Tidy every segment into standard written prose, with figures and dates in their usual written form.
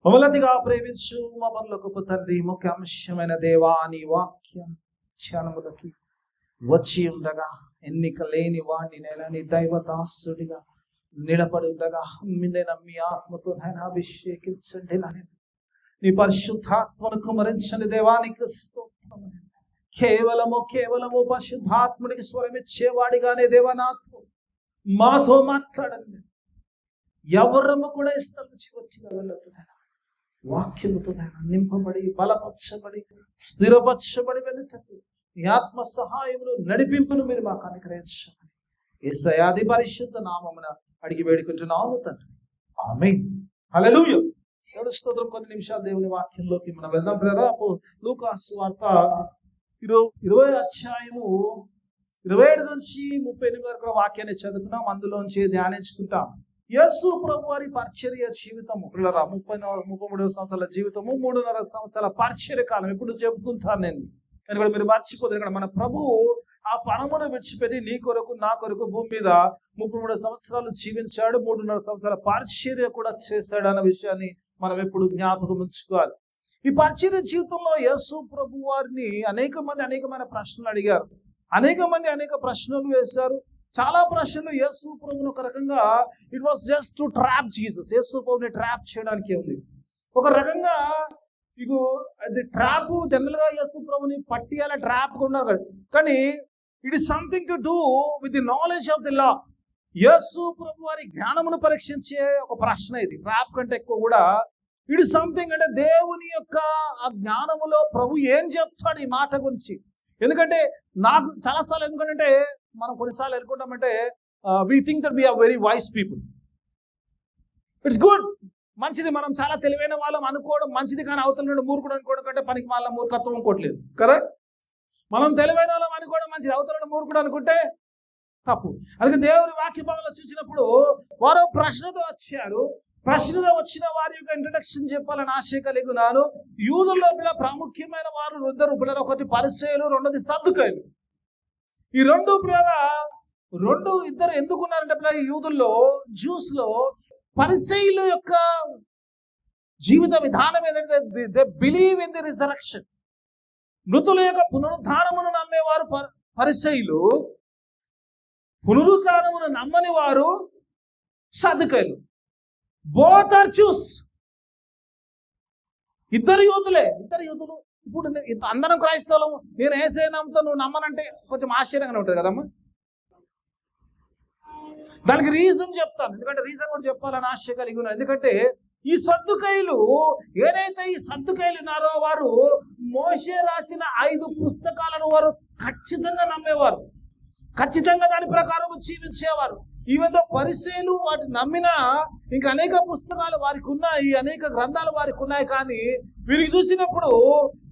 మమ్మల్నిగా ప్రేమించు మా పరలోకపు తండ్రి, ముఖ్య అంశమైన దేవా నీ వాక్య ధ్యానములకి వచ్చి ఉండగా ఎన్నిక లేని వాడిని నేను నీ దైవదాసుడిగా నిలబడి ఉండగా మీ ఆత్మతో నేను అభిషేకించండి. నీ పరిశుద్ధాత్మను కుమరించండి దేవానికి స్తోత్రము. కేవలము పరిశుద్ధాత్ముడికి స్వరం ఇచ్చేవాడిగానే దేవనాథ్ మాతో మాట్లాడండి. ఎవరము కూడా ఇష్టం నుంచి వచ్చి వెళ్ళొద్దునైనా వాక్యముతో నింపబడి బలపరచబడి స్థిరపరచబడి వెళ్ళటట్టు ఈ ఆత్మ సహాయములు నడిపింపును మీరు మాకు అనుగ్రహించండి. యేసయ్య నీ పరిశుద్ధ నామమున అడిగి వేడుకుంటున్నాను తండ్రి, ఆమేన్. హల్లెలూయా. దేవుని స్తోత్రం. కొన్ని నిమిషాలు దేవుని వాక్యంలోకి మనం వెళ్దాం. లూకా సువార్త 20 అధ్యాయము 27 నుంచి 38 వరకు వాక్యాన్ని చదువుకున్నాం. అందులోంచి ధ్యానించుకుంటాం. యేసు ప్రభు వారి పరిచర్య జీవితము 33 సంవత్సరాల జీవితము, 3.5 సంవత్సరాల పరిచర్య కాలం. ఎప్పుడు చెబుతుంటాను నేను, కానీ కూడా మీరు మర్చిపోతారు. ఇక్కడ మన ప్రభువు ఆ పరమును విడిచిపెట్టి నీ కొరకు నా కొరకు భూమి మీద 33 సంవత్సరాలు జీవించాడు. 3.5 సంవత్సరాల పరిచర్య కూడా చేశాడు అన్న విషయాన్ని మనం ఎప్పుడు జ్ఞాపకం ఉంచుకోవాలి. ఈ పరిచర్య జీవితంలో యేసు ప్రభు వారిని అనేకమైన ప్రశ్నలు అడిగారు. అనేక ప్రశ్నలు వేశారు. చాలా ప్రశ్నలు యేసు ప్రభుని ఒక రకంగా it was just to trap Jesus. Yesu ప్రభుని ట్రాప్ చేయడానికి ఉంది. ఒక రకంగా ఇగో అది ట్రాప్. జనరల్ గా యేసు ప్రభుని పట్టియాల ట్రాప్ ఉన్నారు, కానీ it is something to do with the knowledge of the law. Yesu ప్రభు వారి జ్ఞానమును పరీక్షించే ఒక ప్రశ్న ఇది. ట్రాప్ కంటే ఎక్కువ కూడా ఇట్ ఈస్ సంథింగ్, అంటే దేవుని యొక్క ఆ జ్ఞానములో ప్రభు ఏం చెప్తాడు ఈ మాట గురించి. ఎందుకంటే నాకు చాలాసార్లు ఎందుకంటే మనం కొన్నిసార్లు అనుకుంటామంటే we think that we're very wise people. It's good, మంచిది. మనం చాలా తెలివైన వాళ్ళం అనుకోవడం మంచిది, కానీ అవతల నుండి మూర్ఖుడు అనుకోవడం కంటే పనికి వాళ్ళ మూర్ఖత్వం అనుకోవట్లేదు కదా. మనం తెలివైన వాళ్ళం అనుకోవడం మంచిది, అవతల నుండి మూర్ఖుడు అనుకుంటే తప్పు. అందుకే దేవుని వాక్య భాగంలో చూసినప్పుడు వారు ప్రశ్నతో వచ్చారు. ప్రశ్నతో వచ్చిన వారి యొక్క ఇంట్రడక్షన్ చెప్పాలని ఆశ కలిగినాను. యూదుల్లో ప్రాముఖ్యమైన వారు ఇద్దరు, ఒకటి పరిసయ్యులు, రెండోది సద్దుకాయులు. ఈ ఇద్దరు ఎందుకున్నారంటే యూదుల్లో, జ్యూస్ లో పరిసయ్యుల యొక్క జీవిత విధానం ఏంటంటే they believe in the resurrection. మృతుల యొక్క పునరుద్ధానమును నమ్మేవారు పరిసయ్యులు, పునరుద్ధానమును నమ్మని వారు సద్దుకాయులు. Both are juice. ఇద్దరు యూదులు. ఇప్పుడు అందరం క్రైస్తవులము. నేను యేసయ్య నమ్ముతా, నువ్వు నమ్మనంటే కొంచెం ఆశ్చర్యంగానే ఉంటుంది కదమ్మా. దానికి రీజన్ చెప్తాను, ఎందుకంటే రీజన్ కూడా చెప్పాలని ఆశ కలిగి ఉన్నాను. ఎందుకంటే ఈ సద్దుకాయులు ఏదైతే ఈ సద్దుకాయులు ఉన్నారో వారు మోషే రాసిన 5 పుస్తకాలను వారు ఖచ్చితంగా నమ్మేవారు, ఖచ్చితంగా దాని ప్రకారం జీవించేవారు. ఈవెన్ పరిసయ్యులు వాటి నమ్మినా ఇంకా అనేక పుస్తకాలు వారికి ఉన్నాయి, అనేక గ్రంథాలు వారికి ఉన్నాయి. కానీ వీరికి చూసినప్పుడు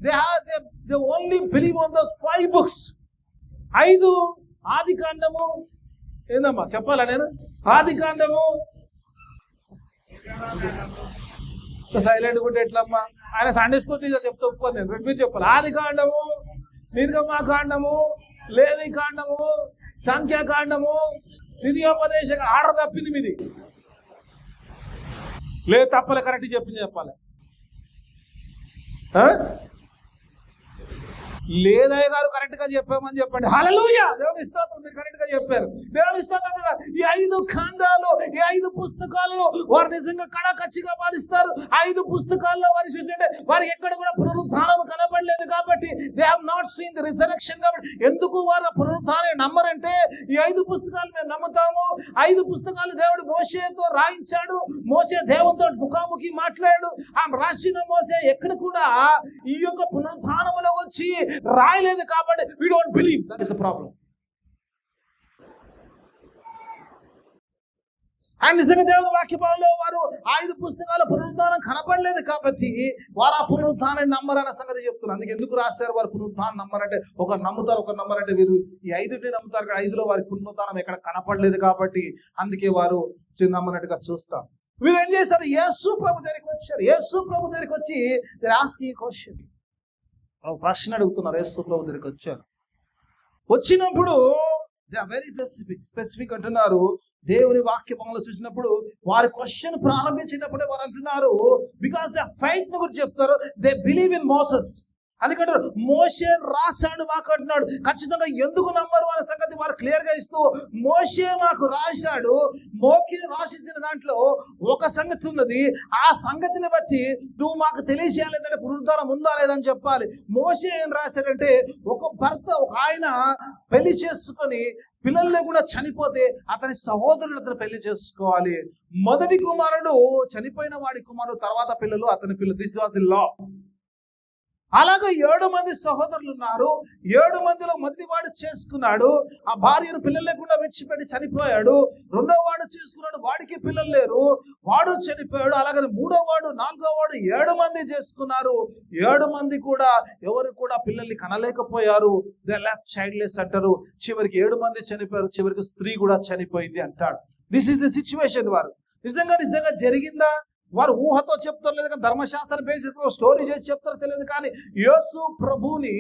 they only believe on the 5 books. 5 ఆది కాండము. ఏందమ్మా చెప్పాలా నేను? ఆది కాండము సైలెంట్ కూడా ఎట్లమ్మా? ఆయన సండే స్కూల్ టీచర్ చెప్తే ఒప్పుకోను నేను. మీరు చెప్పాలి. ఆది కాండము, నిర్గమ కాండము, లేవి కాండము, సంఖ్యాకాండము, ద్వితీయోపదేశం ఆర్డర్ తప్పింది మీది. లేదు తప్పలే, కరెక్ట్ చెప్పాలి. లేదయ్య గారు కరెక్ట్ గా చెప్పామని చెప్పండి. హల్లెలూయా. దేవుని స్తోత్రం, మీరు కరెక్ట్ గా చెప్పారు. దేవుని స్తోత్రం. ఈ 5 ఖండాలు, ఈ 5 పుస్తకాలను వారు నిజంగా కచ్చిగా పాటిస్తారు. 5 పుస్తకాల్లో వారి చూస్తుంటే వారికి ఎక్కడ కూడా పునరుద్ధానం కనపడలేదు. కాబట్టి they have not seen the resurrection. కాబట్టి ఎందుకు వారు పునరుద్ధానం నమ్మరంటే ఈ 5 పుస్తకాలు మేము నమ్ముతాము. 5 పుస్తకాలు దేవుడు మోషేతో రాయించాడు. మోషే దేవునితో ముఖాముఖి మాట్లాడాడు. ఆ రాసిన మోషే ఎక్కడ కూడా ఈ యొక్క పునరుద్ధానంలో వచ్చి రాయలేదు. కాబట్టి we don't believe. That is the problem. And నిజంగా దేవుని వాక్యభావంలో వారు 5 పుస్తకాల పునరుద్ధానం కనపడలేదు కాబట్టి వారు ఆ పునరుద్ధానాన్ని నమ్మరన్న సంగతి చెప్తున్నారు. అందుకే ఎందుకు రాశారు వారు పునరుద్ధానం నమ్మరంటే? ఒకరు నమ్ముతారు, ఒకరు నమ్మరంటే. వీరు ఈ 5 నమ్ముతారు, 5లో వారి పునరుద్ధానం ఎక్కడ కనపడలేదు కాబట్టి అందుకే వారు నమ్మనట్టుగా చూస్తాం. వీరు ఏం చేశారు? యేసు ప్రభు దగ్గరికి వచ్చారు. యేసు ప్రభు దగ్గరికి వచ్చి దే ఆస్కింగ్ క్వశ్చన్, ప్రశ్న అడుగుతున్నారు. యేసు ప్రభు దగ్గరికి వచ్చారు. వచ్చినప్పుడు దే ఆర్ వెరీ స్పెసిఫిక్ అంటున్నారు. దేవుని వాక్య భాగంలో చూసినప్పుడు వారి క్వశ్చన్ ప్రారంభించినప్పుడే వారు అంటున్నారు, బికాస్ ద ఫైత్ గురించి చెప్తారు. They believe in Moses. అందుకంటే మోషే రాశాడు మాకు అంటున్నాడు. ఖచ్చితంగా ఎందుకు నమ్మరు అనే సంగతి వారు క్లియర్ గా ఇస్తూ, మోషే మాకు రాశాడు, మోకి రాసిచ్చిన దాంట్లో ఒక సంగతి ఉన్నది, ఆ సంగతిని బట్టి నువ్వు మాకు తెలియజేయాలేదంటే పునరుద్ధానం ఉందా లేదని చెప్పాలి. మోషే ఏం రాశాడంటే, ఒక భర్త ఒక ఆయన పెళ్లి చేసుకొని పిల్లలు లేకుండా చనిపోతే అతని సహోదరుడు అతను పెళ్లి చేసుకోవాలి. మొదటి కుమారుడు చనిపోయిన వాడి కుమారుడు, తర్వాత పిల్లలు అతని పిల్లలు. This was the law. అలాగే 7 మంది సహోదరులు ఉన్నారు. 7 మందిలో మొదటి వాడు చేసుకున్నాడు, ఆ భార్యను పిల్లలు లేకుండా విడిచిపెట్టి చనిపోయాడు. 2వ వాడు చేసుకున్నాడు, వాడికి పిల్లలు లేరు, వాడు చనిపోయాడు. అలాగే 3వ వాడు, 4వ వాడు, 7 మంది చేసుకున్నారు. 7 మంది కూడా ఎవరు కూడా పిల్లల్ని కనలేకపోయారు. దే లెఫ్ట్ చైల్డ్లెస్ అంటారు. చివరికి 7 మంది చనిపోయారు. చివరికి స్త్రీ కూడా చనిపోయింది అంటాడు. This is the situation. వారు నిజంగా జరిగిందా? వారు ఊహతో చెప్తారు లేదు కానీ ధర్మశాస్త్రం బేసిస్లో స్టోరీ చేసి చెప్తారో తెలియదు. కానీ యేసు ప్రభుని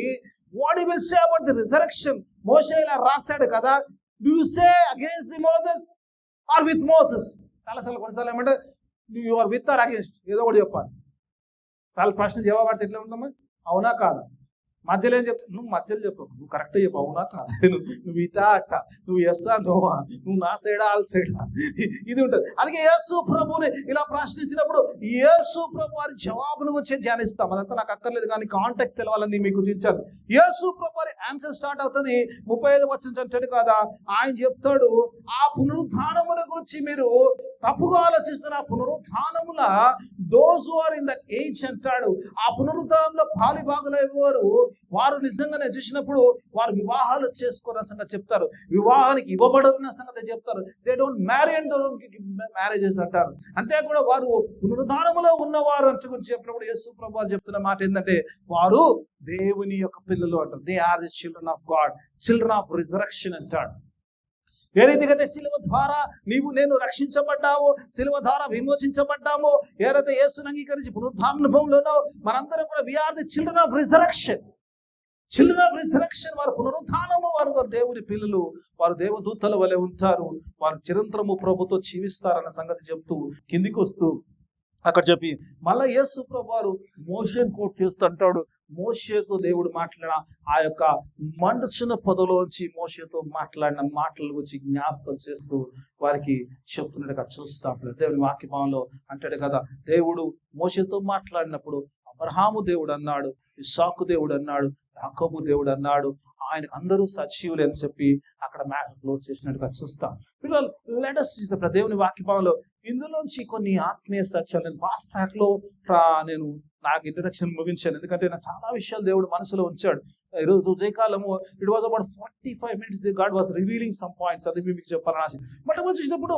what you will say about the resurrection? Moshe ఇలా రాశాడు కదా, do you say against the Moses or with Moses? చాలాసార్లు కొన్నిసార్లు ఏమంటే you are with or against, ఏదో ఒకటి చెప్పాలి. చాలా ప్రశ్న జవాబు పడితే ఎట్లా ఉందమ్మా? అవునా కాదా? మధ్యలో ఏం చెప్పు? నువ్వు మధ్యలో చెప్పు, నువ్వు కరెక్ట్ చెప్పు, అవునా కాదా, నువ్వు ఇటా అట్ట, నువ్వు ఎస్సా నోవా, నువ్వు నా సైడా ఆల్ సైడా, ఇది ఉంటుంది. అందుకే యేసు ప్రభుని ఇలా ప్రశ్నించినప్పుడు యేసు ప్రభు వారి జవాబును గురించి ధ్యానిస్తాం. అదంతా నాకు అక్కర్లేదు, కానీ కాంటాక్ట్ తెలవాలని మీకు చూపించాను. యేసు ప్రభు వారి ఆన్సర్ స్టార్ట్ అవుతుంది 35వ వచనం అంటాడు కదా, ఆయన చెప్తాడు, ఆ పునరుత్థానముల గురించి మీరు తప్పుగా ఆలోచిస్తున్న పునరుత్థానముల those who are in that age అంటాడు. ఆ పునరుత్థానంలో పాలి భాగులయ్యేవారు వారు నిజంగానే చూసినప్పుడు వారు వివాహాలు చేసుకున్న సంగతి చెప్తారు, వివాహానికి ఇవ్వబడుతున్న సంగతి చెప్తారు. They don't marry and marriages అంటారు. అంతేకాకుండా వారు పునరుద్ధానములో ఉన్నవారు అంటే గురించి చెప్పినప్పుడు యేసు ప్రభువు చెప్తున్న మాట ఏంటంటే, వారు దేవుని యొక్క పిల్లలు అంటారు. They are the children of God, children of resurrection అంటాడు. ఏ రీతికైతే శిలువ ద్వారా నీవు నేను రక్షించబడ్డావు, శిలువ ద్వారా విమోచించబడ్డాము, ఏదైతే యేసును అంగీకరించి పునరుద్ధానుభవంలోనో మనందరం కూడా we are the children of resurrection. Children of resurrection, వారు పునరుత్థానము, వారు దేవుని పిల్లలు, వారు దేవదూతల వలె ఉంటారు, వారు చిరంతరము ప్రభుతో జీవిస్తారన్న సంగతి చెప్తూ కిందికి వస్తూ అక్కడ చెప్పి మళ్ళా యేసు ప్రభు వారు మోషేను కోట్ చేస్తూ అంటాడు, మోషేతో దేవుడు మాట్లాడిన ఆ యొక్క మండుచున్న పొదలోంచి మోషేతో మాట్లాడిన మాటల గురించి జ్ఞాపకం చేస్తూ వారికి చెప్తున్నట్టుగా చూస్తాం. దేవుని వాక్యభావంలో అంటాడు కదా, దేవుడు మోషేతో మాట్లాడినప్పుడు అబ్రహాము దేవుడు అన్నాడు, ఇస్సాకు దేవుడు అన్నాడు, యాకోబు దేవుడు అన్నాడు, ఆయనకు అందరూ సజీవులు అని చెప్పి అక్కడ మ్యాటర్ క్లోజ్ చేసినట్టుగా చూస్తాం. పిల్లలు లెటస్ దేవుని వాక్యభావంలో ఇందులోంచి కొన్ని ఆత్మీయ సత్యాలు నేను ఫాస్ట్ ట్రాక్ లో నేను నాకు ఇంట్రడక్షన్ ముగించాను, ఎందుకంటే నాకు చాలా విషయాలు దేవుడు మనసులో ఉంచాడు. ఈరోజు ఉదయకాలము it was about 45 minutes God was revealing some points. అది మీకు చెప్పాలని ఆశ. మొట్టమొదటి చూసినప్పుడు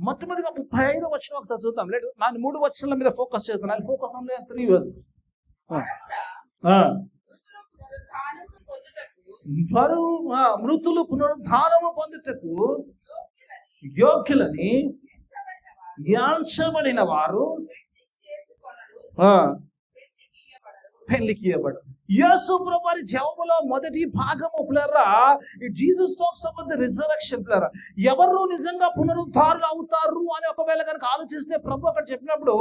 మొట్టమొదటిగా 35వ వచనం ఒకసారి చూద్దాం. లేదు నేను 3 వచనాల మీద ఫోకస్ చేస్తాను. I focus on 3 verses. మృతులు పునరుద్ధానము పొందుటకు యోగ్యులని ఎంచబడిన వారు పెళ్లికి ఇవ్వబడు. యేసు ప్రభు వారి జవాబులో మొదటి భాగము పిల్లరా, Jesus talks about the resurrection. పిల్లరా, ఎవరు నిజంగా పునరుద్ధారులు అవుతారు అని ఒకవేళ కనుక ఆలోచిస్తే ప్రభు అక్కడ చెప్పినప్పుడు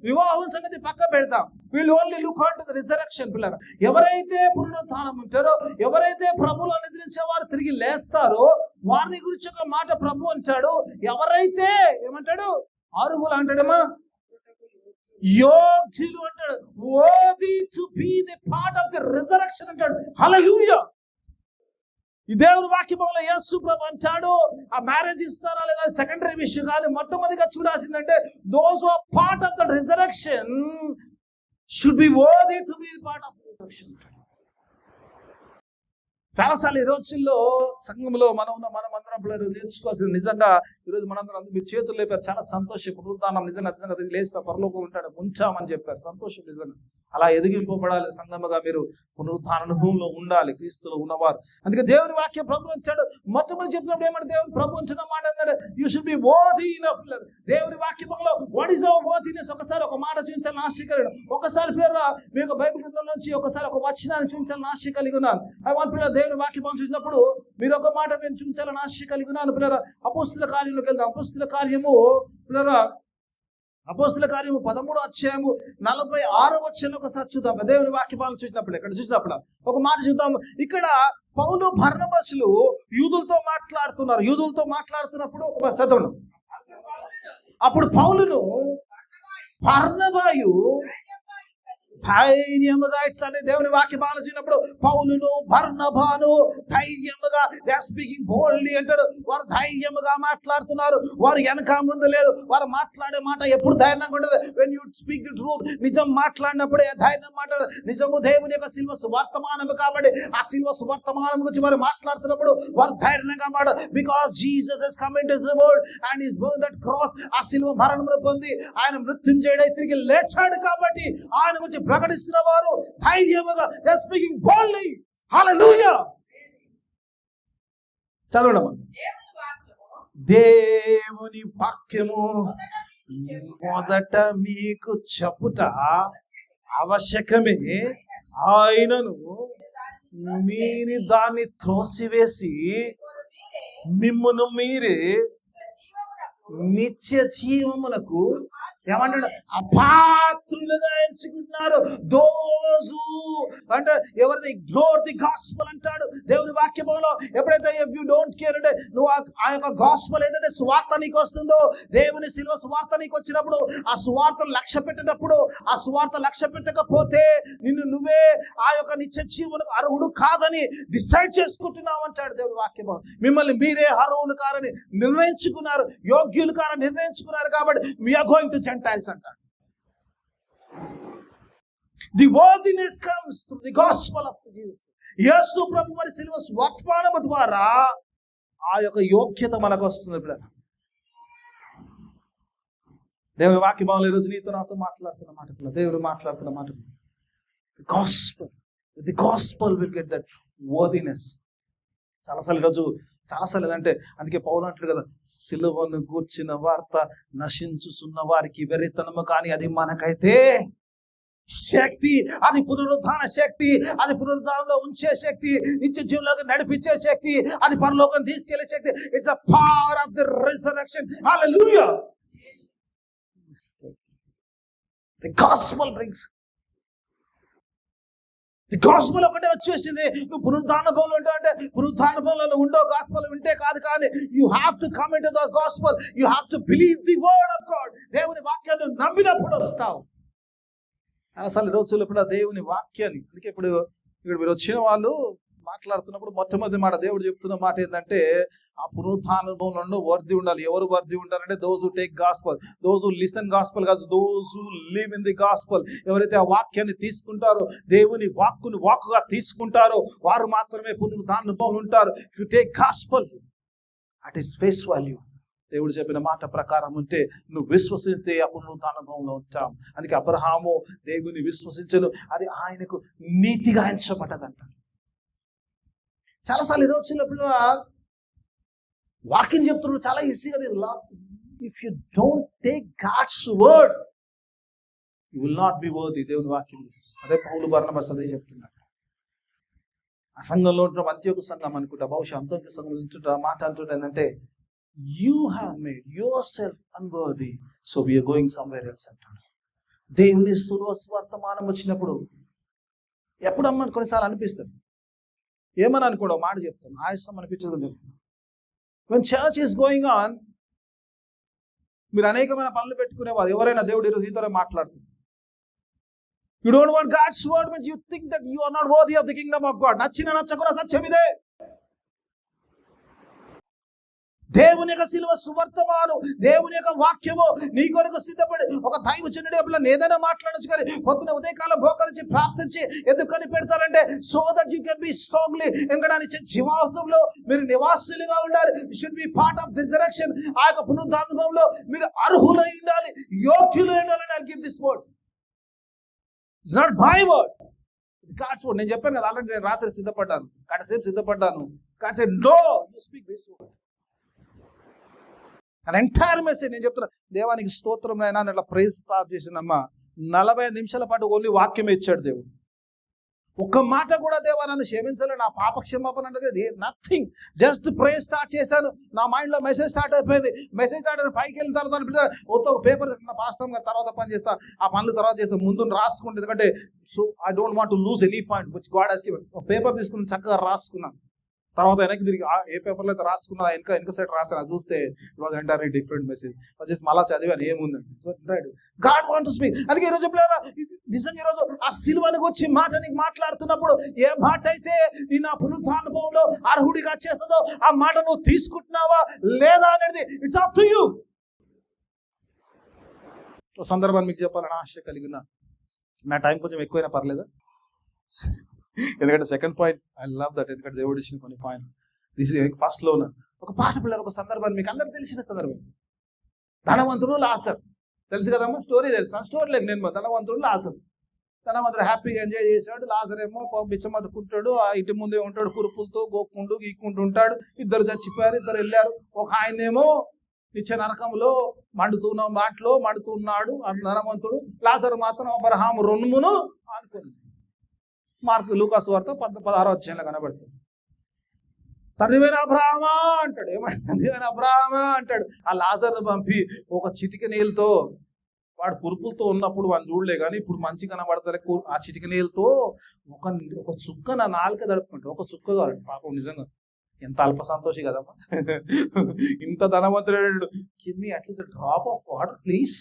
వివాహం సంగతి పక్క పెడతాం. వీళ్ళు only look out the resurrection. పిల్లరా, ఎవరైతే పునరుద్ధానం ఉంటారో, ఎవరైతే ప్రభులో నిద్రించే వారు తిరిగి లేస్తారో వారిని గురించి ఒక మాట ప్రభు అంటాడు, ఎవరైతే ఏమంటాడు అర్హులు అంటాడేమా, యోగ్యులు అంటాడు, worthy to be the part of the resurrection అంటాడు. హల్లెలూయా. ఈ దేవుని వాక్యంలో యేసు ప్రభు అంటాడు, ఆ మ్యారేజ్ ఇస్తారా లేదా సెకండరీ విషయం కాదు, మొట్టమొదటిగా చూడాల్సిందంటే those who are part of the resurrection should be worthy to be part of the resurrection. చాలాసార్లు ఈ రోజుల్లో సంఘంలో మనం అందరం పిల్లలు నేర్చుకోవాల్సిన, నిజంగా ఈరోజు మనందరం మీరు చేతులు లేపారు, చాలా సంతోషం. పునరుద్ధానం నిజంగా లేస్తా పరలోకం ఉంటామని చెప్పారు, సంతోషం. నిజంగా అలా ఎదిగింపబడాలి సంఘముగా, మీరు పునరుత్థాన అనుభవంలో ఉండాలి, క్రీస్తులో ఉన్నవారు. అందుకే దేవుని వాక్యం ప్రభు అంటాడు, మొట్టమొదటి చెప్పినప్పుడు ఏమంటే దేవుని ప్రభు అంటున్న మాట ఏంటంటే you should be worthy enough. దేవుని వాక్యంలో వాట్ ఈస్ అవర్ వర్తీనెస్ ఒకసారి ఒక మాట చూపించాలని ఆశ కలిగి, ఒకసారి పేరు మీకు బైబిల్ గ్రంథం నుంచి ఒకసారి ఒక వచనాన్ని చూపించాలని ఆశ కలిగి ఉన్నాను. ఐ వాంట్ పిల్లలు దేవుని వాక్యం చూసినప్పుడు మీరు ఒక మాట నేను చూపించాలని ఆశ కలిగి ఉన్నాను. పిల్లల అపోస్తుల కార్యంలోకి వెళ్దాం. అపోస్తుల కార్యము పిల్లల అపోస్తుల కార్యము 13 ఒకసారి చూద్దాం. దేవుని వాక్యపాలను చూసినప్పుడు ఒక మాట చూద్దాం. ఇక్కడ పౌలు బర్నబాసులు యూదులతో మాట్లాడుతున్నప్పుడు ఒక చదవండి. అప్పుడు పౌలును బర్నబాయు ధైర్యముగా, ఇట్లానే దేవుని వాక్యం ఆలోచించినప్పుడు పౌలును బర్నబాను ధైర్యముగా, దే ఆర్ స్పీకింగ్ బోల్డ్లీ అంటాడు. వారు ధైర్యముగా మాట్లాడుతున్నారు. వారు వెనక ముందు లేదు. వారు మాట్లాడే మాట ఎప్పుడు ధైర్యంగా ఉండదు. When you speak the truth, నిజం మాట్లాడినప్పుడే ధైర్యం మాట్లాడదు. నిజము దేవుని యొక్క శిల్వ సువర్తమానము కాబట్టి ఆ శిల్వ సువర్తమానం గురించి వారు మాట్లాడుతున్నప్పుడు వారు ధైర్యంగా మాట్లాడు. Because Jesus has come into the world and is Born that cross, ఆ శిల్వ మరణమును పొంది ఆయన మృత్యుంజయుడై తిరిగి లేచాడు కాబట్టి ఆయన గురించి ప్రకటిస్తున్న వారు ధైర్యముగా, దే ఆర్ స్పీకింగ్ బోల్డ్లీ. హల్లెలూయా. చదవడమా. దేవుని వాక్యము మొదట మీకు చెప్పుట అవశ్యకమే, ఆయనను మీరు దాన్ని త్రోసివేసి మిమ్మును మీరే నిత్య జీవములకు ఏమన్నాడు? అపాత్రులుగా ఎంచుకుంటున్నారు. దోజు అంటే ఎవరిది ఇగ్నోర్ ది గాస్పల్ అంటాడు దేవుని వాక్యంలో. ఎప్పుడైతే ఇఫ్ యు డోంట్ కేర్ అంటే నువ్వు ఆ యొక్క గాస్పల్ ఏదైతే సువార్త నీకు వస్తుందో, దేవుని శిలువ సువార్త నీకు వచ్చినప్పుడు ఆ సువార్తను లక్ష్య పెట్టినప్పుడు, ఆ సువార్త లక్ష్య పెట్టకపోతే నిన్ను నువ్వే ఆ యొక్క నిత్య జీవనకు అర్హుడు కాదని డిసైడ్ చేసుకుంటున్నావు అంటాడు దేవుని వాక్యంలో. మిమ్మల్ని మీరే అర్హులు కారని నిర్ణయించుకున్నారు, యోగ్యులు కారని నిర్ణయించుకున్నారు కాబట్టి we are going to Gentiles అంటాడు. The worthiness comes through the gospel of Jesus. యేసు ప్రభు వారి శిలువ వర్తమానము ద్వారా ఆ యొక్క యోగ్యత మనకు వస్తుంది. దేవుని వాక్యభావంలో ఈరోజు నీతో నాతో మాట్లాడుతున్న మాటలు, దేవుడు మాట్లాడుతున్న మాటలు, the gospel will get that worthiness. చాలాసార్లు ఏదంటే అందుకే పౌలు అంటాడు కదా, సిలువను గూర్చిన వార్త నశించుచున్న వారికి వెర్రితనము, కానీ అది మనకైతే శక్తి, అది పునరుద్ధాన శక్తి, అది పునరుద్ధానంలో ఉంచే శక్తి, నిత్య జీవంలోకి నడిపించే శక్తి, అది పరలోకం తీసుకెళ్లే శక్తి. It's a power of the resurrection. Hallelujah. The gospel brings. The gospel ఒకటే వచ్చేసింది. నువ్వు పునరుద్ధానుభవంలో ఉంటావు అంటే పునరుద్ధానుభవంలో నువ్వు ఉండవు, గాస్పెల్ వింటే కాదు. కానీ you have to come into the gospel. You have to believe the word of God. దేవుని వాక్యాన్ని నమ్మినప్పుడు వస్తావు. అసలు రోజులు ఇప్పుడు దేవుని వాక్యాన్ని, అందుకే ఇప్పుడు మీరు వచ్చిన వాళ్ళు మాట్లాడుతున్నప్పుడు మొట్టమొదటి మాట దేవుడు చెప్తున్న మాట ఏంటంటే, ఆ పునరుత్థానంలో వర్ది ఉండాలి. ఎవరు వర్ది ఉండాలంటే those who take gospel, those who listen gospel కాదు, those who live in the gospel. ఎవరైతే ఆ వాక్యాన్ని తీసుకుంటారో, దేవుని వాక్కుగా తీసుకుంటారో వారు మాత్రమే పునరుత్థానంలో ఉంటారు. If you take gospel, at is face value. దేవుడు చెప్పిన మాట ప్రకారం ఉంటే నువ్వు విశ్వసిస్తే ఆ పునరుత్థానంలో ఉంటాం. అందుకే అబ్రహాము దేవుని విశ్వసించను, అది ఆయనకు నీతిగా ఎంచబడ్డదంట. చాలాసార్లు ఈరోజు చిన్నప్పుడు వాక్యం చెప్తున్నారు చాలా ఈజీగా. If you don't take God's word, you will not be worthy. దేవుని వాక్యం అదే పౌలు బర్నబాస్ అదే చెప్తున్నారు. ఆ సంఘంలో ఉంటున్న అంత్యోక సంఘం అనుకుంటా, బహుశా అంత్యోక సంఘం ఉంటుంటా మాట అంటుంటే ఏంటంటే, you have made yourself unworthy, so we are going somewhere else అంటాడు. దేవుని సువర్తమానం వచ్చినప్పుడు ఎప్పుడమ్మా కొన్నిసార్లు అనిపిస్తుంది, ఏమని అనుకోవడం మాట చెప్తాను, ఆయాసం అనిపించదు. when church is going on, మీరు అనేకమైన పనులు పెట్టుకునేవారు. ఎవరైనా దేవుడు ఈరోజు ఈతో మాట్లాడుతుంది. You don't want God's word, but you think that you are not worthy of the kingdom of God. నచ్చినా నచ్చకున్నా సత్యం ఇదే. దేవుని యొక్క శిలువ సువర్తమానం, దేవుని యొక్క వాక్యము నీ కొరకు సిద్ధపడి ఒక దైవజనుడు ఎప్పుడు ఏదైనా మాట్లాడచ్చు. కానీ పొద్దున ఉదయకాలం భోకరించి ప్రార్థించి ఎందుకు కనిపెడతారంటే, so that you can be strongly ఎంగడానికి జీవాంశంలో మీరు నివాసులుగా ఉండాలి. You should be part of resurrection. ఆ యొక్క పునరుద్ధానంలో మీరు అర్హులై ఉండాలి, యోగ్యులై ఉండాలని I give this word. It's not my word, ఇది గాడ్స్ వర్డ్. నేను చెప్పాను కదా ఆల్రెడీ, నేను రాత్రి సిద్ధపడ్డాను, గంటసేపు సిద్ధపడ్డాను. God said no, you speak this word. an entire message. నేను చెప్తున్నా, దేవానికి స్తోత్రం అయినా అట్లా ప్రైజ్ పాస్ చేసినమ్మా. 45 నిమిషాల పాటు ఓన్లీ వాక్యమే ఇచ్చాడు దేవుడు. ఒక్క మాట కూడా దేవా నన్ను క్షమించలే, నా పాప క్షమాపణ అంటే నథింగ్. జస్ట్ ప్రే స్టార్ట్ చేశాను, నా మైండ్లో మెసేజ్ స్టార్ట్ అయిపోయింది. మెసేజ్ స్టార్ట్ అయిన పైకి వెళ్ళిన తర్వాత ఒక పేపర్ పాస్టర్ గారు తర్వాత పని చేస్తా, ఆ పనులు తర్వాత చేస్తా, ముందు రాసుకుంటే, ఎందుకంటే so I don't want to lose any point which God has given. ఒక పేపర్ తీసుకుని చక్కగా రాసుకున్నాను. తర్వాత వెనక్కి తిరిగి ఏ పేపర్లో అయితే రాసుకున్నా వెనక సైడ్ రాశాను, అది చూస్తే it was entirely different message. వచ్చేసి మళ్ళీ చదివాను ఏముందండి. God want to speak. అందుకే ఈరోజు నిజంగా ఈరోజు ఆ సిలువనికి వచ్చి మాట నీకు మాట్లాడుతున్నప్పుడు ఏ మాట అయితే నీ నా పునరుత్థానుభవంలో అర్హుడిగా చేస్తుందో ఆ మాట నువ్వు తీసుకుంటున్నావా లేదా అనేది ఇట్స్ అప్ టు యూ. ఒక సందర్భాన్ని మీకు చెప్పాలని ఆశ కలిగిన, నా టైం కొంచెం ఎక్కువైనా పర్లేదా? ఎందుకంటే second point I love that, ఎందుకంటే దేవుడు ఇచ్చిన కొన్ని పాయింట్. దిస్ ఫస్ట్ లో ఒక పాట పిల్లలు ఒక సందర్భాన్ని మీకు అందరికి తెలిసిన సందర్భం. ధనవంతుడు లాజరు తెలుసు కదమ్మా, స్టోరీ తెలుసు. స్టోరీ లేక నేను ధనవంతుడు లాజరు. ధనవంతుడు హ్యాపీగా ఎంజాయ్ చేశాడు, లాజర్ ఏమో బిచ్చమతుకుంటాడు, ఆ ఇంటి ముందే ఉంటాడు, కురుపులతో గోక్కుంటూ గీక్కుంటూ ఉంటాడు. ఇద్దరు చచ్చిపోయారు, ఇద్దరు వెళ్ళారు. ఒక ఆయనేమో నిత్య నరకంలో మండుతున్నాడు ధనవంతుడు. లాజరు మాత్రం అబ్రహాము రొమ్మును అనుకుంది. లూకాసు వార్త 16వ అధ్యాయంలో కనబడుతుంది. తండ్రివైన అబ్రహామా అంటాడు. ఏమంటే తండ్రివైన అబ్రహామా అంటాడు. ఆ లాజర్ను పంపి ఒక చిటిక నీళ్ళతో, వాడు కురుపులతో ఉన్నప్పుడు వాడిని చూడలే కానీ ఇప్పుడు మంచి కనబడతారు, ఆ చిటిక నీళ్ళతో ఒక చుక్క నా నాలుక దడుపుకుంటాడు. ఒక చుక్క కాదు పాపం, నిజంగా ఎంత అల్ప సంతోషి కదమ్మా. ఇంత ధనవంతుడు, give me at least drop of water please,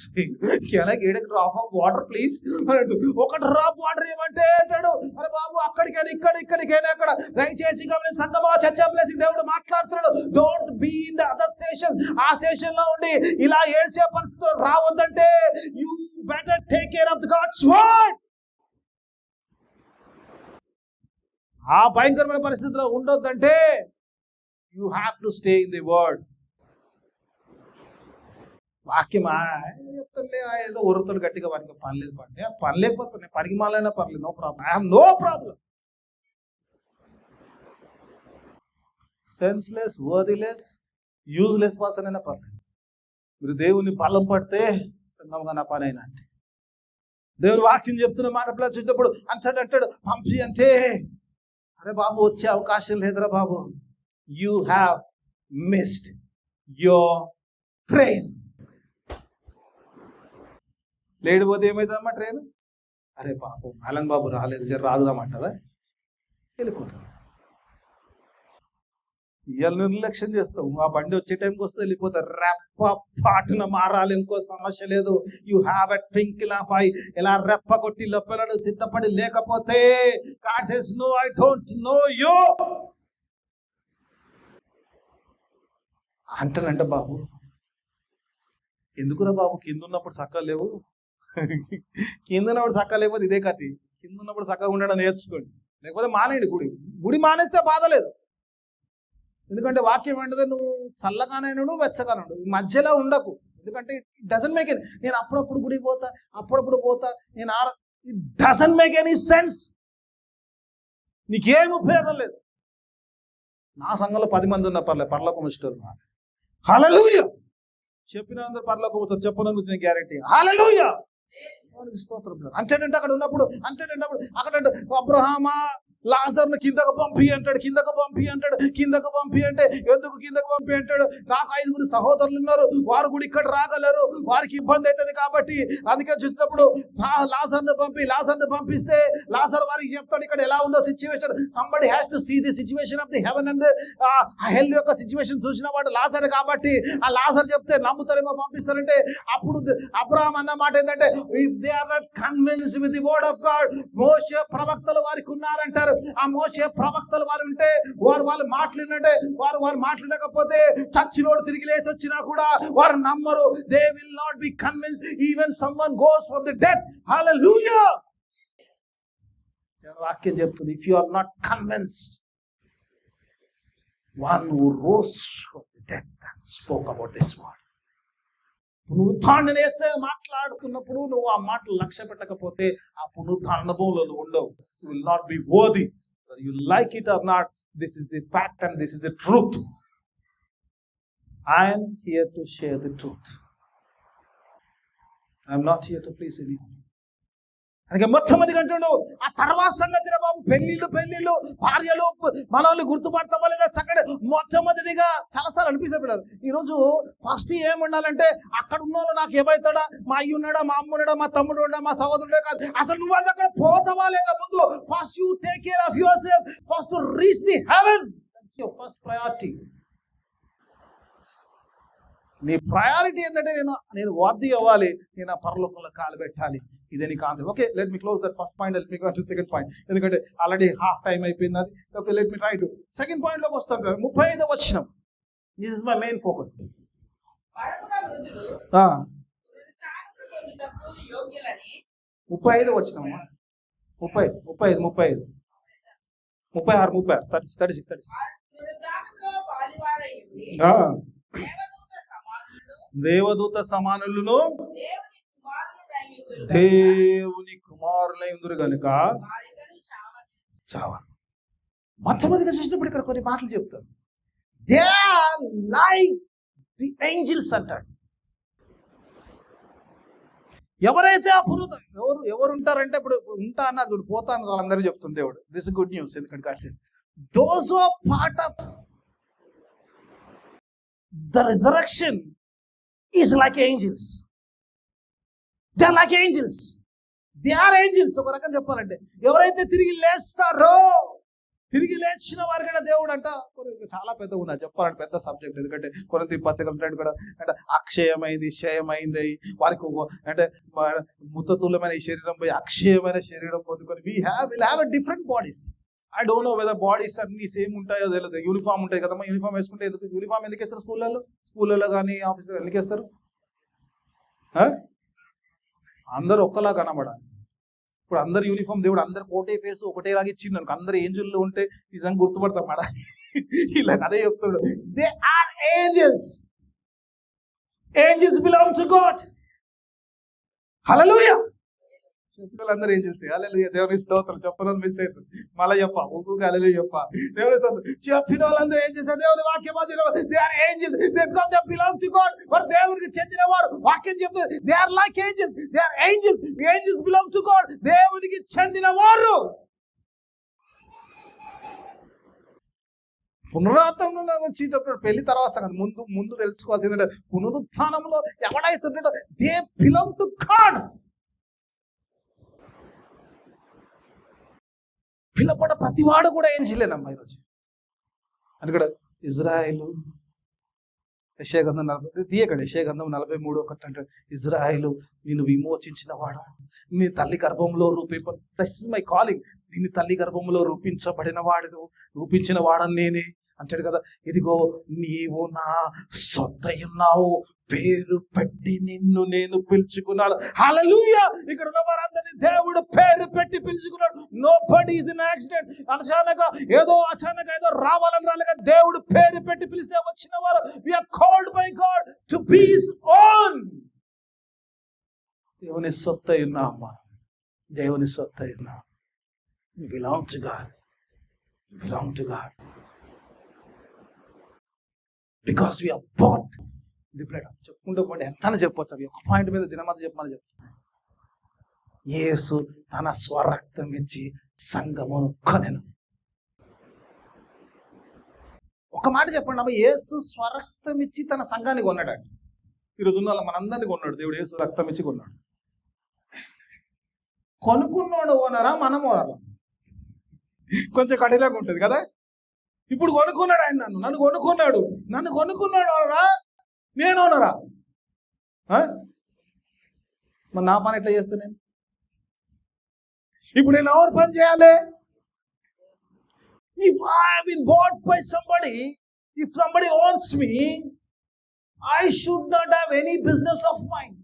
can I get a drop of water please అన్నాడు. ఒక డ్రాప్ వాటర్ ఏమంటే అంటాడు, అరే బాబు అక్కడికైనా ఇక్కడికైనా అక్కడ దయచేసి సంగమా చర్చా ప్లేస్ దేవుడు మాట్లాడుతున్నాడు. Don't be in the other station. ఆ స్టేషన్ లో ఉండి ఇలా ఏడ్చే పరిస్థితులు రావద్దంటే you better take care of the God's word. ఆ భయంకరమైన పరిస్థితిలో ఉండొద్దంటే you have to stay in the word. వాక్యమా చెప్తలే, ఏదో ఉరతలు గట్టిగా వారికి పని లేకపోతే పనికి మాలైనా పర్లేదు, no problem, I have no problem. Senseless, worthless, useless person అయినా పర్లేదు, మీరు దేవుని బలం పడితే సంగంగా నా పని అయినా అంటే దేవుని వాక్యం చెప్తున్న మాట వచ్చేటప్పుడు అంటాడు పంపి అంటే, అరే బాబు వచ్చే అవకాశం లేదురా బాబు, you have missed your train. లేడిపోతే ఏమవుతుందమ్మా ట్రైన్? అరే పాపం అలన్ బాబు రాలేదు, జర రాగుదామంటదా, వెళ్ళిపోతాం. ఇవాళ నిర్లక్ష్యం చేస్తాం, ఆ బండి వచ్చే టైంకి వస్తే వెళ్ళిపోతారు. రెప్ప పాటున మారాలి, ఇంకో సమస్య లేదు. You have a twinkle of I. ఇలా రెప్ప కొట్టి లొప్పెలడు సిద్ధపడి లేకపోతే God says no, I don't know you. అంటానంట బాబు, ఎందుకురా బాబు కింద ఉన్నప్పుడు చక్కగా లేవు, కింద ఉన్నప్పుడు చక్కగా లేకపోతే ఇదే కథ. కింద ఉన్నప్పుడు చక్కగా ఉండడం నేర్చుకోండి, లేకపోతే మానేయండి. గుడి మానేస్తే బాధ లేదు, ఎందుకంటే వాక్యం ఏంటంటే నువ్వు చల్లగానే నువ్వు వెచ్చగానే మధ్యలో ఉండకు. ఎందుకంటే ఇట్ డజంట్ మేక్ ఎనీ, నేను అప్పుడప్పుడు గుడికి పోతా, నేను it doesn't make any sense. నీకేం ఉపయోగం లేదు. నా సంఘంలో 10 మంది ఉన్న పర్లేదు, పరలోకం ఇష్టం కాదు. హల్లెలూయా. చెప్పిన అందరూ పరలోకం పోతారు, చెప్పనందుకు నేను గ్యారెంటీ. హల్లెలూయా. స్తోత్రం. అంటేనంటే అక్కడ ఉన్నప్పుడు అక్కడ అబ్రహామా లాజర్ను కిందకు పంపి అంటాడు. కిందకు పంపి అంటే ఎందుకు కిందకు పంపి అంటాడు? నాకు 5 సహోదరులు ఉన్నారు, వారు కూడా ఇక్కడ రాగలరు, వారికి ఇబ్బంది అవుతుంది కాబట్టి అందుకే చూసినప్పుడు లాజర్ను పంపిస్తే లాజర్ వారికి చెప్తాడు ఇక్కడ ఎలా ఉందో situation. Somebody has to see the situation of the heaven and hell యొక్క సిచ్యువేషన్ చూసిన వాడు లాజర్ కాబట్టి ఆ లాజర్ చెప్తే నమ్ముతారేమో, పంపిస్తారంటే అప్పుడు అబ్రహాం అన్న మాట ఏంటంటే if they are not convinced with the word of God, Moshe ప్రవక్తలు వారికి ఉన్నారంటారు. ఆ మోషే ప్రవక్తలు వారు ఉంటే వాళ్ళు మాట్లాడినట్టే, వారు మాట్లాడకపోతే చచ్చినోడు తిరిగి లేచి వచ్చినా కూడా వారు నమ్మరు. They will not be convinced even someone goes from the death. Hallelujah. వాక్యం చెప్తుంది, if you are not convinced, one who rose from the death and spoke about this word. పునరుత్థానం చేస్తే మాట్లాడుతున్నప్పుడు నువ్వు ఆ మాటలు లక్ష్య పెట్టకపోతే ఆ పునరుత్థాన అనుభవంలో నువ్వు ఉండవు. You will not be worthy. Whether you like it or not, this is the fact and this is the truth. I am here to share the truth. I am not here to please anyone. అందుకే మొట్టమొదటి అంటుండు, ఆ తర్వాత సంగతి బాబు, పెళ్ళిళ్ళు భార్యలు మనల్ని గుర్తుపడతామా లేదా సంగతి మొట్టమొదటిగా చాలాసార్లు అనిపిస్తారు పిల్లలు. ఈరోజు ఫస్ట్ ఏముండాలంటే అక్కడ ఉన్న వాళ్ళు నాకు ఏమవుతాడా, మా అయ్యి ఉన్నాడా, మా అమ్మ ఉన్నాడా, మా తమ్ముడు ఉన్నాడా, మా సహోదరుడే కాదు, అసలు నువ్వు అది అక్కడ పోతావా లేదా ముందు first you take care of your self, first reach the haven. That's your first priority. నీ ప్రయారిటీ ఏంటంటే నేను వర్ది అవ్వాలి, నేను ఆ పరలోకంలో కాలు పెట్టాలి. ఇదే నీ concept. Okay, let me close that first point, let me go to second point. ఎందుకంటే ఆల్రెడీ హాఫ్ టైం అయిపోయింది అది. Okay, let me try to second point లోకి వస్తాం. 35వ వచనం. This is my main focus. 35వ వచనం, 35 36 36 దేవదూత సమానులను దేవుని కుమారులై ఉందురు గనుక చావరు. మొట్టమొదటిగా చూసినప్పుడు ఇక్కడ కొన్ని మాటలు చెప్తారు. They are like the angels అంటాడు. ఎవరైతే ఆ పునరుత ఎవరు ఉంటారంటే ఇప్పుడు ఉంటా అన్నది పోతా అన్నది వాళ్ళందరూ చెప్తుంది దేవుడు. This is good news. ఎందుకంటే God says those who are part of the resurrection is like angels. They are like angels. They are angels. ఒక రకంగా చెప్పాలంటే ఎవరైతే తిరిగి లేస్తారో, తిరిగి లేచిన వారి కూడా దేవుడు అంట. చాలా పెద్దగా ఉన్నది చెప్పాలంటే, పెద్ద సబ్జెక్ట్. ఎందుకంటే కొరింథీ పత్రికలు కూడా అంటే అక్షయమైంది, క్షయమైంది వారికి అంటే ముత్తతుల్యమైన ఈ శరీరం పోయి అక్షయమైన శరీరం పొందుకొని will have different bodies. I don't know whether bodies అన్ని సేమ్ ఉంటాయో తెలియదు. యూనిఫామ్ ఉంటాయి కదమ్మా. యూనిఫామ్ వేసుకుంటే యూనిఫామ్ ఎందుకు వేస్తారు? స్కూళ్ళలో కానీ ఆఫీసులో ఎందుకు వేస్తారు? అందరూ ఒక్కలా కనబడాలి. ఇప్పుడు అందరు యూనిఫామ్ దేవుడు అందరు ఒకటే ఫేస్ ఒకటేలాగా ఇచ్చిండు అనుకో, అందరు ఏంజెల్లో ఉంటే నిజంగా గుర్తుపడతాం మేడ. ఇలా అదే చెప్తాడు. They are angels. Angels belong to God. Hallelujah. చెప్పినోళ్ళందరూ ఏంజెల్స్. హల్లెలూయా. దేవుని స్తోత్రం. చెప్పిన మిస్ అవుతుంది. మళ్ళీ చెప్పా ఊరుకు హల్లెలూయా చెప్పా. దేవుని స్తోత్రం. చెప్పిన వాళ్ళందరూ ఏం చేస్తారు? దేవుని వాక్యం they are angels. They belong to God. వారు దేవునికి చెందిన వారు. వాక్యం చెప్తుంది they are like angels. They are angels. Angels belong to God. దేవునికి చెందిన వారు. పునరుత్థానంలో వచ్చేటప్పుడు పెళ్లి తర్వాత సంగతి ముందు తెలుసుకోవాల్సిందంటే పునరుత్థానంలో ఎవడైతుంటాడో దే బిలాంగ్ టు గాడ్. పిలబడ ప్రతివాడు కూడా ఏం చేయలేనమ్మా ఈరోజు. అని కూడా ఇజ్రాయేలు యెషయా గ్రంథం 43:1 అంటే ఇజ్రాయేలు నిన్ను విమోచించిన వాడు, నీ తల్లి గర్భంలో దట్ ఇస్ మై కాలింగ్. నిన్ను తల్లి గర్భంలో రూపించిన వాడని నేనే అంటాడు కదా. ఇదిగో నీవు నా సొత్తయున్నావు, పేరు పెట్టి నిన్ను నేను పిలుచుకున్నాను. హల్లెలూయా. ఇక్కడ ఉన్న వారందరినీ దేవుడు పేరు పెట్టి పిలుచుకున్నాడు. Nobody is in accident. అచానక ఏదో రావాలని రాలేక దేవుడు పేరు పెట్టి పిలిస్తే వచ్చిన వారు. We are called by God to be his own. దేవుని సొత్తయున్నాం మనం. దేవుని సొత్తయున్నాం. You belong to God. You belong to God. Because we are bought the blood. చెప్పుకుంటూ పోండి, ఎంతనే చెప్పొచ్చు. అవి ఒక పాయింట్ మీద దినమంతా చెప్పమని చెప్తాను. యేసు తన స్వరక్తం ఇచ్చి సంఘమును కొనెను. ఒక మాట చెప్పండి అమ్మ, యేసు స్వరక్తం ఇచ్చి తన సంఘాన్ని కొన్నాడు. ఈరోజు ఉన్న మనందరినీ కొన్నాడు దేవుడు. యేసు రక్తం ఇచ్చి కొన్నాడు. కొనుక్కున్నాడు ఓనరా, మనం ఓనరా? కొంచెం కఠినంగా ఉంటుంది కదా. ఇప్పుడు కొనుక్కున్నాడు ఆయన, నన్ను కొనుక్కున్నాడు ఓనరా, నేను ఓనరా? మరి నా పని ఎట్లా చేస్తా నేను? ఇప్పుడు నేను ఎవరు పని చేయాలి? If I have been bought by somebody, if somebody owns me, I should not have any business of mine,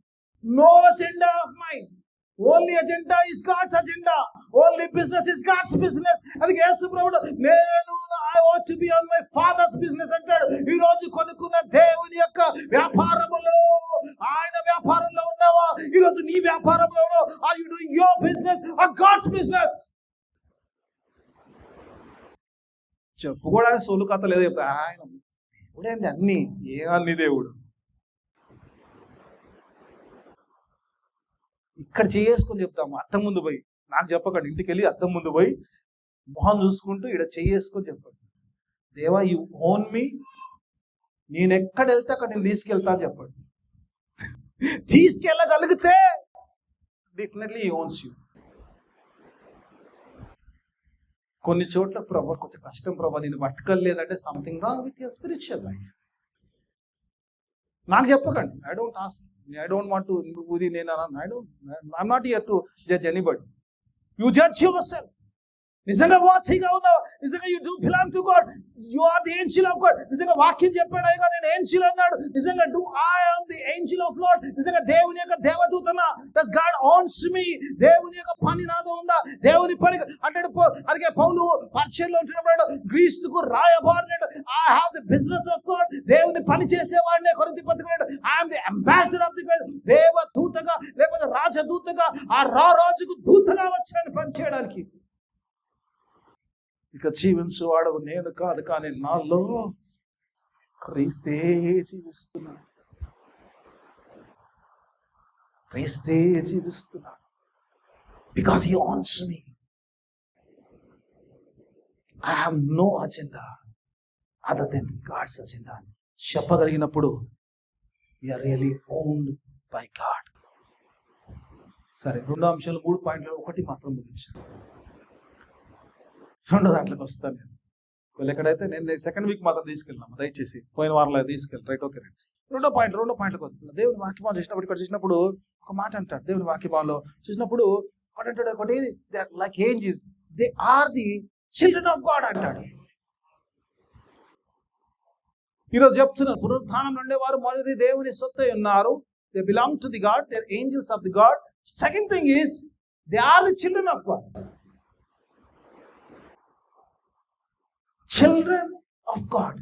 no agenda of mine. Only agenda is God's agenda. Only business is God's business. అందుకే యేసు ప్రభువు I ought to be on my father's business అంటాడు. ఈ రోజు కొనుక్కున్న దేవుని యొక్క వ్యాపారములో, ఆయన వ్యాపారంలో ఉన్నావా? ఈ రోజు నీ వ్యాపారంలో ఉన్నావా? Are you doing your business or God's business? చెప్పుకోవడానికి సోలు కథ లేదు. చెప్తా ఆయన దేవుడేంటి అన్ని, ఏ అన్ని దేవుడు. ఇక్కడ చేసుకొని చెప్తాము. అర్థం ముందు పోయి నాకు చెప్పకండి, ఇంటికి వెళ్ళి అర్థం ముందు పోయి మొహం చూసుకుంటూ ఇక్కడ చేసుకొని చెప్పండి. దేవా యు ఓన్ మీ, నేను ఎక్కడ వెళ్తే అక్కడ నేను తీసుకెళ్తా అని చెప్పండి. తీసుకెళ్ళగలిగితే డెఫినెట్లీ హి ఓన్స్ యూ. కొన్ని చోట్ల ప్రభా కొంచెం కష్టం ప్రభా, నేను పట్టుకోలేదంటే something wrong with your spiritual life. నాకు చెప్పకండి. I don't ask, I don't want to ఇది నేను I'm not here to judge anybody. You judge yourself. నిజంగా వార్థిగా ఉన్నావు, నిజంగా you do belong to God, you are the angel of God. నిజంగా వాక్యం చెప్పాడు అయ్యగా నేను ఏంజెల్ అన్నాడు. నిజంగా do I am the angel of lord. నిజంగా దేవుని యొక్క దేవదూతనా? డస్ గాడ్ ఆన్స్ మీ? దేవుని యొక్క పని నాదో ఉందా? దేవుని పని అంటాడు. అలాగే పౌలు పరిచయంలో ఉంటున్నప్పుడు గ్రీస్తుకు రాయబారినట్టు I have the business of God. దేవుని పని చేసేవాడినే కొరింథీ పత్రికలో I am the ambassador of the God. దేవదూతగా లేకపోతే రాజదూతగా ఆ రాజుకు దూతగా వచ్చాను పని చేయడానికి. ఇక జీవించేవాడు నేను కాదు, కానీ నాలో క్రీస్తే జీవిస్తున్నాడు. క్రీస్తే జీవిస్తున్నాడు. Because he owns me. I have no agenda other than God's agenda చెప్పగలిగినప్పుడు we are really owned by God. సరే, రెండో అంశాలు 3 పాయింట్లు, ఒకటి మాత్రం ముగించాను. రెండో దాంట్లోకి వస్తాను నేను. వీళ్ళు ఎక్కడైతే నేను సెకండ్ వీక్ మాత్రం తీసుకెళ్ళినాము, దయచేసి పోయిన వారంలో తీసుకెళ్ళి రైట్. Okay right. రెండో పాయింట్లకు వస్తుంది. దేవుని వాక్యభావం చూసినప్పుడు ఇక్కడ చూసినప్పుడు ఒక మాట అంటాడు. దేవుని వాక్యభావంలో చూసినప్పుడు ఒకటి అంటాడు, ఒకటి they are like angels, they are the children of God అంటాడు. ఈరోజు చెప్తున్నారు పునరుత్థానం ఉండేవారు మొదటి దేవుని సొత్తై ఉన్నారు. They belong to the God, they are angels of the God. Second thing is they are the children of God. Children of God.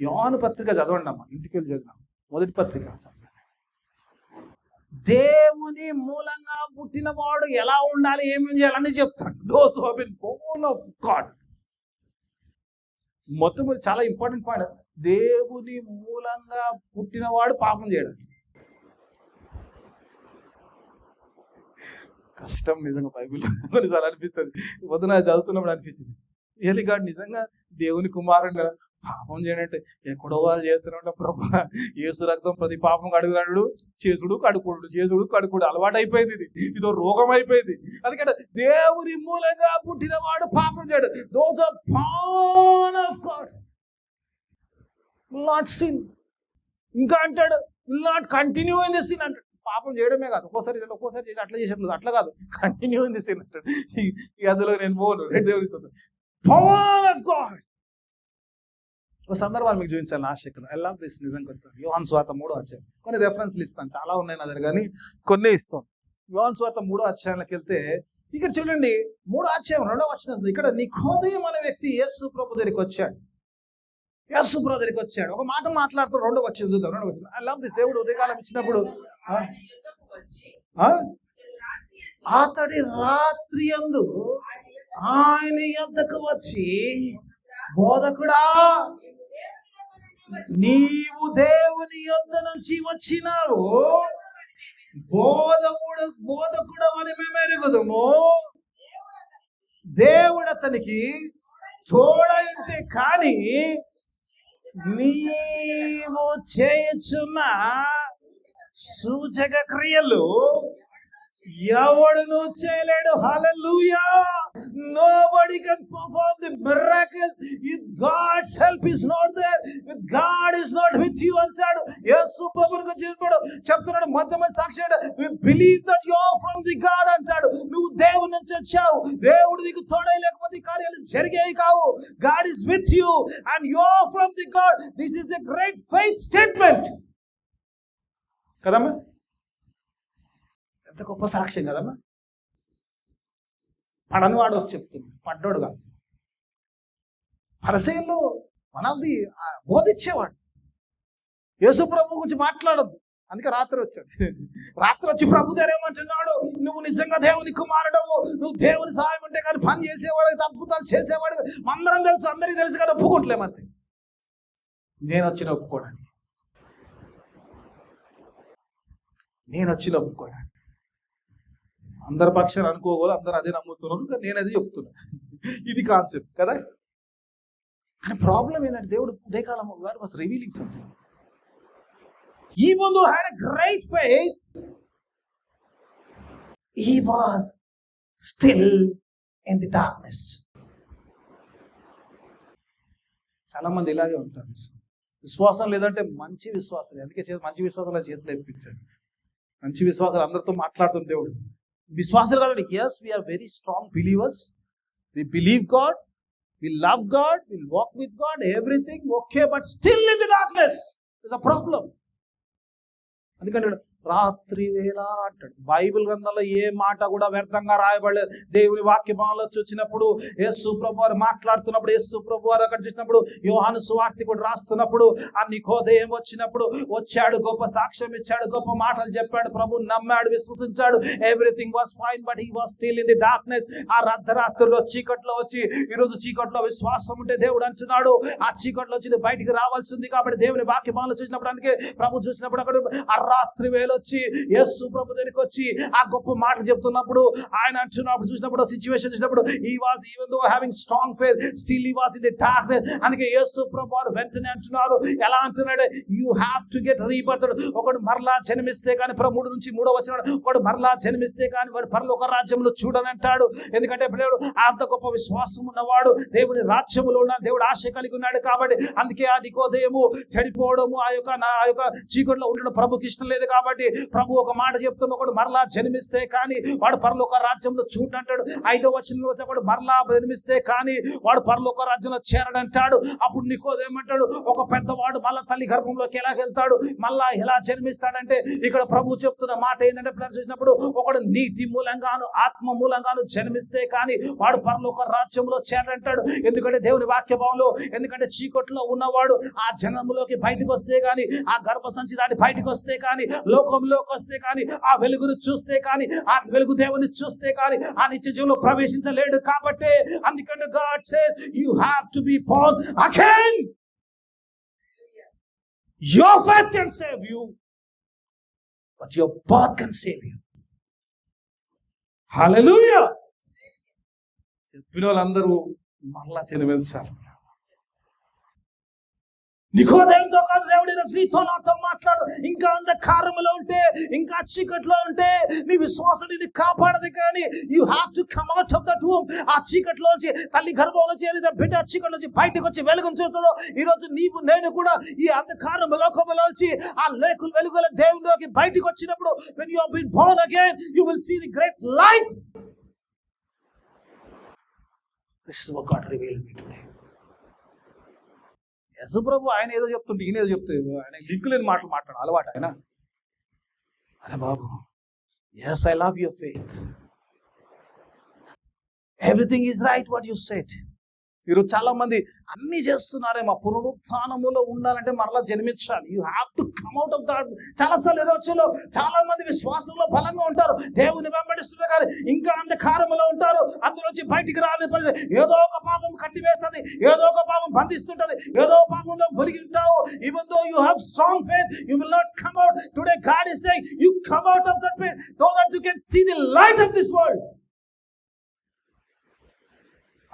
యోహాను పత్రిక చదవండి అమ్మా, ఇంటికి వెళ్ళి చదివినాం. మొదటి పత్రిక చదవండి. దేవుని మూలంగా పుట్టిన వాడు ఎలా ఉండాలి, ఏమేమి చేయాలని చెప్తాడు. Those who have been born of God. మొత్తం చాలా ఇంపార్టెంట్ పాయింట్. దేవుని మూలంగా పుట్టినవాడు పాపం చేయడానికి కష్టం. నిజంగా బైబిల్ కొన్నిసార్లు అనిపిస్తుంది, పొద్దున చదువుతున్నప్పుడు అనిపిస్తుంది ఏలిగాడు నిజంగా దేవుని కుమారుడు పాపం చేయనంటే ఎక్కడో వాళ్ళు చేస్తున్నా ప్రభా, యేసు రక్తం ప్రతి పాపం కడుగురాడు, చేసుడు కడుకుడు అలవాటు అయిపోయింది. ఇదో రోగం అయిపోయింది. అందుకంటే దేవుని మూలంగా పుట్టినవాడు పాపం చేయడు. Those are born of God, not sin. ఇంకా అంటాడు not continue in the sin అంటాడు. పాపం చేయడమే కాదు, ఒక్కోసారి చేసి అట్లా చేసేట్లేదు, అట్లా కాదు, కంటిన్యూ ఇన్ ది సిన్ అంటాడు. అందులో నేను పోను, దేవుని ఇస్తాను. Power of God. ఒక సందర్భాన్ని మీకు చూపించాలని ఆశ. ఎలా ప్లీజ్ నిజంగా యోహాను సువార్త 3వ అధ్యాయం కొన్ని రెఫరెన్స్లు ఇస్తాను, చాలా ఉన్నాయి నా దగ్గర కానీ కొన్ని ఇస్తాం. యోహాను సువార్త 3వ అధ్యాయంలోకి వెళ్తే ఇక్కడ చూడండి 3వ అధ్యాయం 2వ వచనం. ఇక్కడ నికోదేము అనే వ్యక్తి యేసు ప్రభు దగ్గరికి వచ్చాడు. ఒక మాట మాట్లాడుతూ 2వ వచనం చూద్దాం. 2వ వచనం. I love this. దేవుడు ఉదయకాలం ఇచ్చినప్పుడు అతడి రాత్రి యందు ఆయన యొద్దకు వచ్చి, బోధకుడా నీవు దేవుని యొద్ద నుంచి వచ్చినావు, బోధకుడు అని మేము ఎరుగుదుము. దేవుడు అతనికి తోడైతే కానీ నీవు చేయుచున్న సూచక క్రియలు ఎవడును చేయలేడు. హల్లెలూయా. Nobody can perform the miracles if God's help is not there, if God is not with you అంటాడు. యేసు ప్రభువుకు చెప్తున్నాడు మొదటి సాక్షి, we believe that you are from the God అంటాడు. నువ్వు దేవుని నుంచి వచ్చావు, దేవుడు నీకు తోడై లేకపోతే కార్యాలు జరిగేవి కావు. God is with you and you are from the God. This is the great faith statement కదమ్మా. ఎంత గొప్ప సాక్ష్యం కదమ్మా. పడని వాడు వచ్చి చెప్తుంది, పడ్డోడు కాదు. పరిసయ్యులు మనది బోధించేవాడు. యేసు ప్రభు గురించి మాట్లాడొద్దు, అందుకే రాత్రి వచ్చాడు. రాత్రి వచ్చి ప్రభు దగ్గర ఏమంటున్నాడు, నువ్వు నిజంగా దేవుని కుమారుడవు, నువ్వు దేవుని సహాయం ఉంటే కానీ పని చేసేవాడు, అద్భుతాలు చేసేవాడు అందరం తెలుసు, అందరికీ తెలుసు కానీ ఒప్పుకోవట్లేమంతే. నేను వచ్చిన ఒప్పుకోవడానికి నేను వచ్చి నమ్ముకోను. అందరి పక్షాన్ని అనుకోగలరు, అందరు అదే నమ్ముతున్నారు, కానీ నేను అదే చెప్తున్నా. ఇది కాన్సెప్ట్ కదా. కానీ ప్రాబ్లం ఏంటంటే దేవుడు ఉదయకాలం గారు was revealing something. Even though had a great faith, he was still in the darkness. చాలా మంది ఇలాగే ఉంటారు. విశ్వాసం లేదంటే మంచి విశ్వాసం, అందుకే మంచి విశ్వాసాలు చేతులు ఎప్పించారు. మంచి విశ్వాసాలు అందరితో మాట్లాడుతుంది దేవుడు. విశ్వాసాలు కాదండి. Yes, we are very strong believers, we believe God, we love God, we walk with God, everything okay, but still in the darkness is a problem. అందుకంటే రాత్రి వేళ అంటాడు. బైబిల్ గ్రంథంలో ఏ మాట కూడా వ్యర్థంగా రాయబడలేదు. దేవుని వాక్య భావంలో వచ్చినప్పుడు యేసు ప్రభు వారు మాట్లాడుతున్నప్పుడు, యేసు ప్రభు వారు అక్కడ చూసినప్పుడు, యోహాను సువార్తికుడు రాస్తున్నప్పుడు, ఆ నికోదేము వచ్చినప్పుడు వచ్చాడు, గొప్ప సాక్ష్యం ఇచ్చాడు, గొప్ప మాటలు చెప్పాడు, ప్రభు నమ్మాడు, విశ్వసించాడు, everything was fine, but he was still in the darkness. ఆ అర్ధరాత్రిలో చీకట్లో వచ్చి, ఈరోజు చీకట్లో విశ్వాసం ఉంటే దేవుడు అంటున్నాడు, ఆ చీకట్లో వచ్చి బయటికి రావాల్సింది. కాబట్టి దేవుని వాక్య భావంలో చూసినప్పుడు, అందుకే ప్రభు చూసినప్పుడు అక్కడ ఆ రాత్రి వేళ వచ్చి యేసు ప్రభు దగ్గరికి వచ్చి ఆ గొప్ప మాటలు చెప్తున్నప్పుడు, ఆయన అంటున్నప్పుడు చూసినప్పుడు, సిచ్యువేషన్ చూసినప్పుడు, he was even though having strong faith, still he was in the darkness. అందుకే యేసు ప్రభు వారు వెంటనే అంటున్నారు, ఎలా అంటున్నాడు, you have to get rebirthed. ఒకడు మరలా జన్మిస్తే కానీ, 3 నుంచి 3వ వచనం, ఒకడు మరలా జన్మిస్తే కానీ వాడు పరలోక రాజ్యంలో చూడని అంటాడు. ఎందుకంటే దేవుడు అంత గొప్ప విశ్వాసం ఉన్నవాడు, దేవుని రాజ్యంలో ఉన్న దేవుడు ఆశ కలిగి ఉన్నాడు. కాబట్టి అందుకే ఆ నికోదేము చెడిపోవడము, ఆ యొక్క చీకట్లో ఉండడం ప్రభుకి ఇష్టం లేదు. కాబట్టి ప్రభు ఒక మాట చెప్తున్న, ఒకడు మరలా జన్మిస్తే కానీ వాడు పరలోక రాజ్యంలో చూడంటాడు. 5వ వచనంలో ఒకడు మరలా జన్మిస్తే కానీ వాడు పరలోక రాజ్యంలో చేరడంటాడు. అప్పుడు నికోదేమంటాడు, ఒక పెద్దవాడు మళ్ళా తల్లి గర్భంలోకి ఎలా వెళ్తాడు, మళ్ళా ఎలా జన్మిస్తాడంటే, ఇక్కడ ప్రభు చెప్తున్న మాట ఏంటంటే, చూసినప్పుడు ఒకడు నీటి మూలంగాను ఆత్మ మూలంగాను జన్మిస్తే కానీ వాడు పరలోక రాజ్యంలో చేరడంటాడు. ఎందుకంటే దేవుని వాక్య భావంలో, ఎందుకంటే చీకట్లో ఉన్నవాడు ఆ జనములోకి బయటకు వస్తే కానీ, ఆ గర్భ సంచి దాటి బయటకు వస్తే కానీ, లోకంలోకి వస్తే కానీ, ఆ వెలుగును చూస్తే కానీ, ఆ వెలుగు దేవుని చూస్తే కానీ ఆ నిత్య జీవంలో ప్రవేశించలేడు. కాబట్టి అందుకంటే God says you have to be born again. Your faith can save you, but your birth can save you. Hallelujah. చెప్పిన వాళ్ళందరూ మరలా జన్మించాలి. నికోదేముతో కాదు, దేవుడి నీతో నాతో మాట్లాడు. ఇంకా అంధకారంలో ఉంటే, ఇంకా చీకట్లో ఉంటే నీ విశ్వాసం నిన్ను కాపాడదు. కానీ you have to come out of that room. ఆ చీకట్లోంచి, తల్లి గర్భంలోంచి ఏదైతే బిడ్డ చీకట్లోంచి బయటకు వచ్చి వెలుగును చూస్తుందో, ఈరోజు నీవు నేను కూడా ఈ అంధకారం లోకంలోంచి ఆ వెలుగుల దేవునిలోకి బయటకు వచ్చినప్పుడు, when you have been born again, you will see the great light. This is what God revealed me today. Yashu ప్రభు ఆయన ఏదో చెప్తుంటే ఈయన ఏదో చెప్తే, ఆయన లింక్ లేని మాటలు మాట్లాడు అలవాటు ఆయన. అరే బాబు, yes, I love your faith. Everything is right what you said. ఈరోజు చాలా మంది అన్ని చేస్తున్నారే, మా పునరుత్థానములో ఉండాలంటే మరలా జన్మించాలి. You have to come out of that. చాలాసార్లు ఈరోజులో చాలా మంది విశ్వాసంలో బలంగా ఉంటారు, దేవుని వెంబడిస్తున్నారు, కానీ ఇంకా అంధకారములో ఉంటారు. అందులోంచి బయటికి రాని పరిస్థితి. ఏదో ఒక పాపం కట్టి వేస్తుంది, ఏదో ఒక పాపం బంధిస్తుంటది, ఏదో పాపంలో మునిగి ఉంటావు. Even though you have strong faith, you will not come out. Today God is saying you come out of that pit so that you can see the light of this world.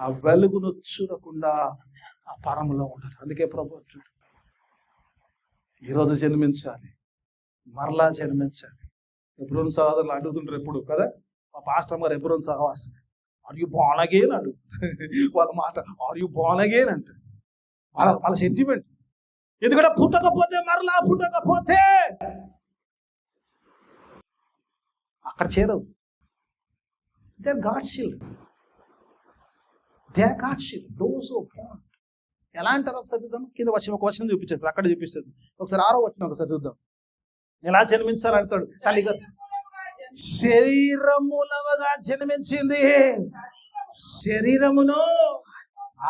ఆ వెలుగును చూడకుండా ఆ పరములో ఉంటారు. అందుకే ప్రభు అంటాడు, ఈరోజు జన్మించాలి, మరలా జన్మించాలి. ఎప్పుడు సహోదరులు అడుగుతుంటారు ఎప్పుడు కదా, మా పాస్టర్ గారు ఎప్పుడు సహవాసం, ఆర్ యు బోర్న్ అగైన్ అడుగు. వాళ్ళ మాట ఆర్ యు బోర్న్ అగైన్ అంటే వాళ్ళ సెంటిమెంట్. ఎందుకంటే పుట్టకపోతే, మరలా పుట్టకపోతే అక్కడ చేరవు. They are God's children. They are God's children, those who are born. ఎలా అంటారు ఒకసారి చూద్దాం. కింద ఒక వచనం చూపించేస్తారు, అక్కడ చూపిస్తుంది. ఒకసారి 6వ వచనం ఒకసారి చూద్దాం. ఎలా జన్మించాలని అడతాడు. తల్లి గారు శరీరములవగా జన్మించింది, శరీరమును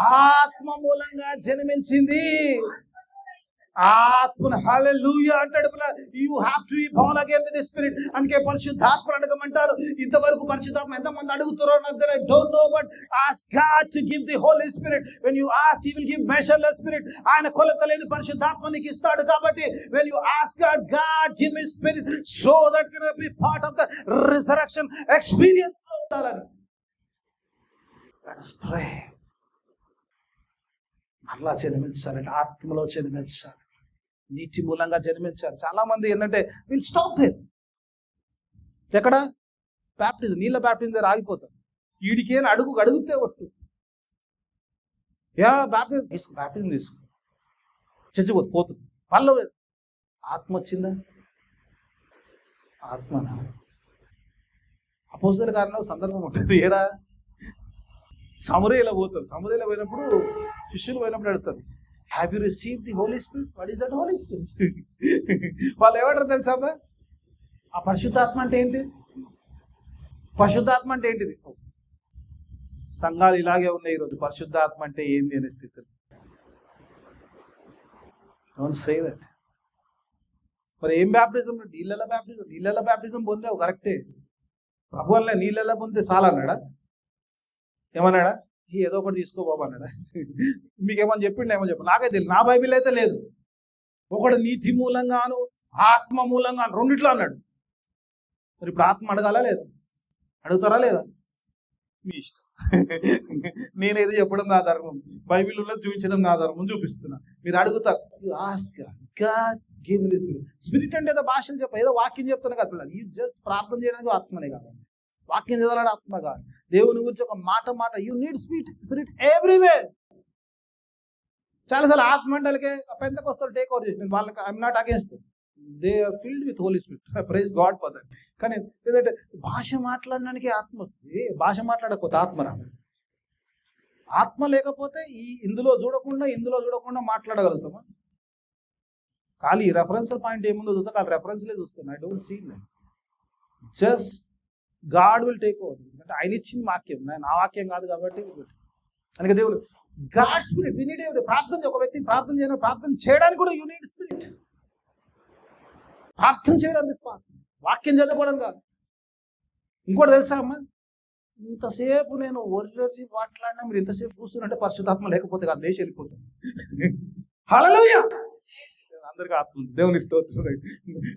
ఆత్మ మూలంగా జన్మించింది. ఆత్మను హల్లెలూయా అంటాడు. You have to be born again with the spirit. అందుకే పరిశుద్ధాత్మ అడగమంటారు. ఇంతవరకు పరిశుద్ధాత్మ ఎంతమంది అడుగుతారో నాకు I don't know, but ask God to give the Holi spirit. When you ask he will give measureless spirit. ఆయన కొలత లేని పరిశుద్ధాత్మ నీకు ఇస్తాడు. కాబట్టి when you ask God, God give me spirit so that can be part of the resurrection experience లో ఉండాలని. Let us pray. అట్లా జన్మించాలంటే ఆత్మలో జన్మించాలి, నీటి మూలంగా జన్మించాలి. చాలా మంది ఏంటంటే విల్ స్టాప్ దేర్. ఎక్కడ బ్యాప్టిజం, నీళ్ళ బ్యాప్టిజం దగ్గర ఆగిపోతారు. వీడికి ఏం అడిగితే ఒట్టు బ్యాప్టిజం తీసుకో, బ్యాప్టిజం తీసుకో, చచ్చిపోతుంది. పళ్ళు ఆత్మ వచ్చిందా? ఆత్మనా? అపోస్తలుల కార్యంలో సందర్భం ఉంటుంది. ఏరా సమరయలో పోతారు. సమరయలో పోయినప్పుడు శిష్యులు పోయినప్పుడు అడుగుతారు, have you receive the Holi Spirit? What is that Holy Spirit? వాళ్ళు ఏమంటారు తెలుసా? ఆ పరిశుద్ధాత్మ అంటే ఏంటి? పరిశుద్ధాత్మ అంటే ఏంటిది? సంఘాలు ఇలాగే ఉన్నాయి ఈరోజు. పరిశుద్ధాత్మ అంటే ఏంది అనే స్థితిలో. Don't say that. మరి ఏం బ్యాప్టిజం? నీళ్ళ బ్యాప్టిజం. నీళ్ళ బ్యాప్టిజం పొందావు కరెక్టే. ప్రభు వల్ల నీళ్ళ పొందితే చాలా అన్నాడా? ఏమన్నాడా? ఏదో ఒకటి తీసుకో బాబు అన్నాడా? మీకేమని చెప్పిండు? ఏమని చెప్పి నాకైతే తెలియదు. నా బైబిల్ అయితే లేదు. ఒకడు నీటి మూలంగాను ఆత్మ మూలంగాను రెండిట్లో అన్నాడు. మరి ఇప్పుడు ఆత్మ అడగాలా లేదా? అడుగుతారా లేదా? మీ ఇష్టం. నేనేది చెప్పడం నా ధర్మం, బైబిల్ ఉన్నది చూపించడం నా ధర్మం, చూపిస్తున్నా. మీరు అడుగుతారు. స్పిరిట్ అంటే ఏదో భాషలు ఏదో వాక్యం చెప్తాను కదా. యూ జస్ట్ ప్రార్థన చేయడానికి ఆత్మనే కావాలి, వాక్యం చదవాలని ఆత్మ కాదు. దేవుని గురించి ఒక మాట యూ నీడ్ స్పిరిట్ ఎవ్రీవేర్. చాలాసార్లు ఆత్మ మండలికే పెంతెకొస్తలు టేక్ ఓవర్ చేసింది. వాళ్ళకి I'm not against, they are filled with Holy Spirit, praise God for that. కానీ ఏదంటే భాష మాట్లాడడానికి ఆత్మ వస్తుంది, భాష మాట్లాడకపోతే ఆత్మ రాదు. ఆత్మ లేకపోతే ఇందులో చూడకుండా మాట్లాడగలుగుతామా? ఖాళీ రెఫరెన్స్ పాయింట్ ఏముందో చూస్తా, ఖాళీ రెఫరెన్స్లే చూస్తాను. I don't see that. Just God will take over. అంటే ఆయన ఇచ్చిన వాక్యం, నా వాక్యం కాదు కాబట్టి. అందుకే దేవుడు గాడ్ స్పిరిట్ వి నీడ్. ప్రార్థన, ఒక వ్యక్తికి ప్రార్థన చేయడం, ప్రార్థన చేయడానికి కూడా యూ నీడ్ స్పిరిట్. ప్రార్థన చేయడానికి వాక్యం చదువుకోవడం కాదు. ఇంకోటి తెలుసా అమ్మ, ఇంతసేపు నేను ఒర్రెర్రి మాట్లాడినా మీరు ఇంతసేపు కూర్చుంటే పరిశుద్ధాత్మ లేకపోతే కాదు, దేశం వెళ్ళిపోతుంది. హల్లెలూయా. అందరికీ ఆత్మ ఉంది, దేవుని స్తోత్రం.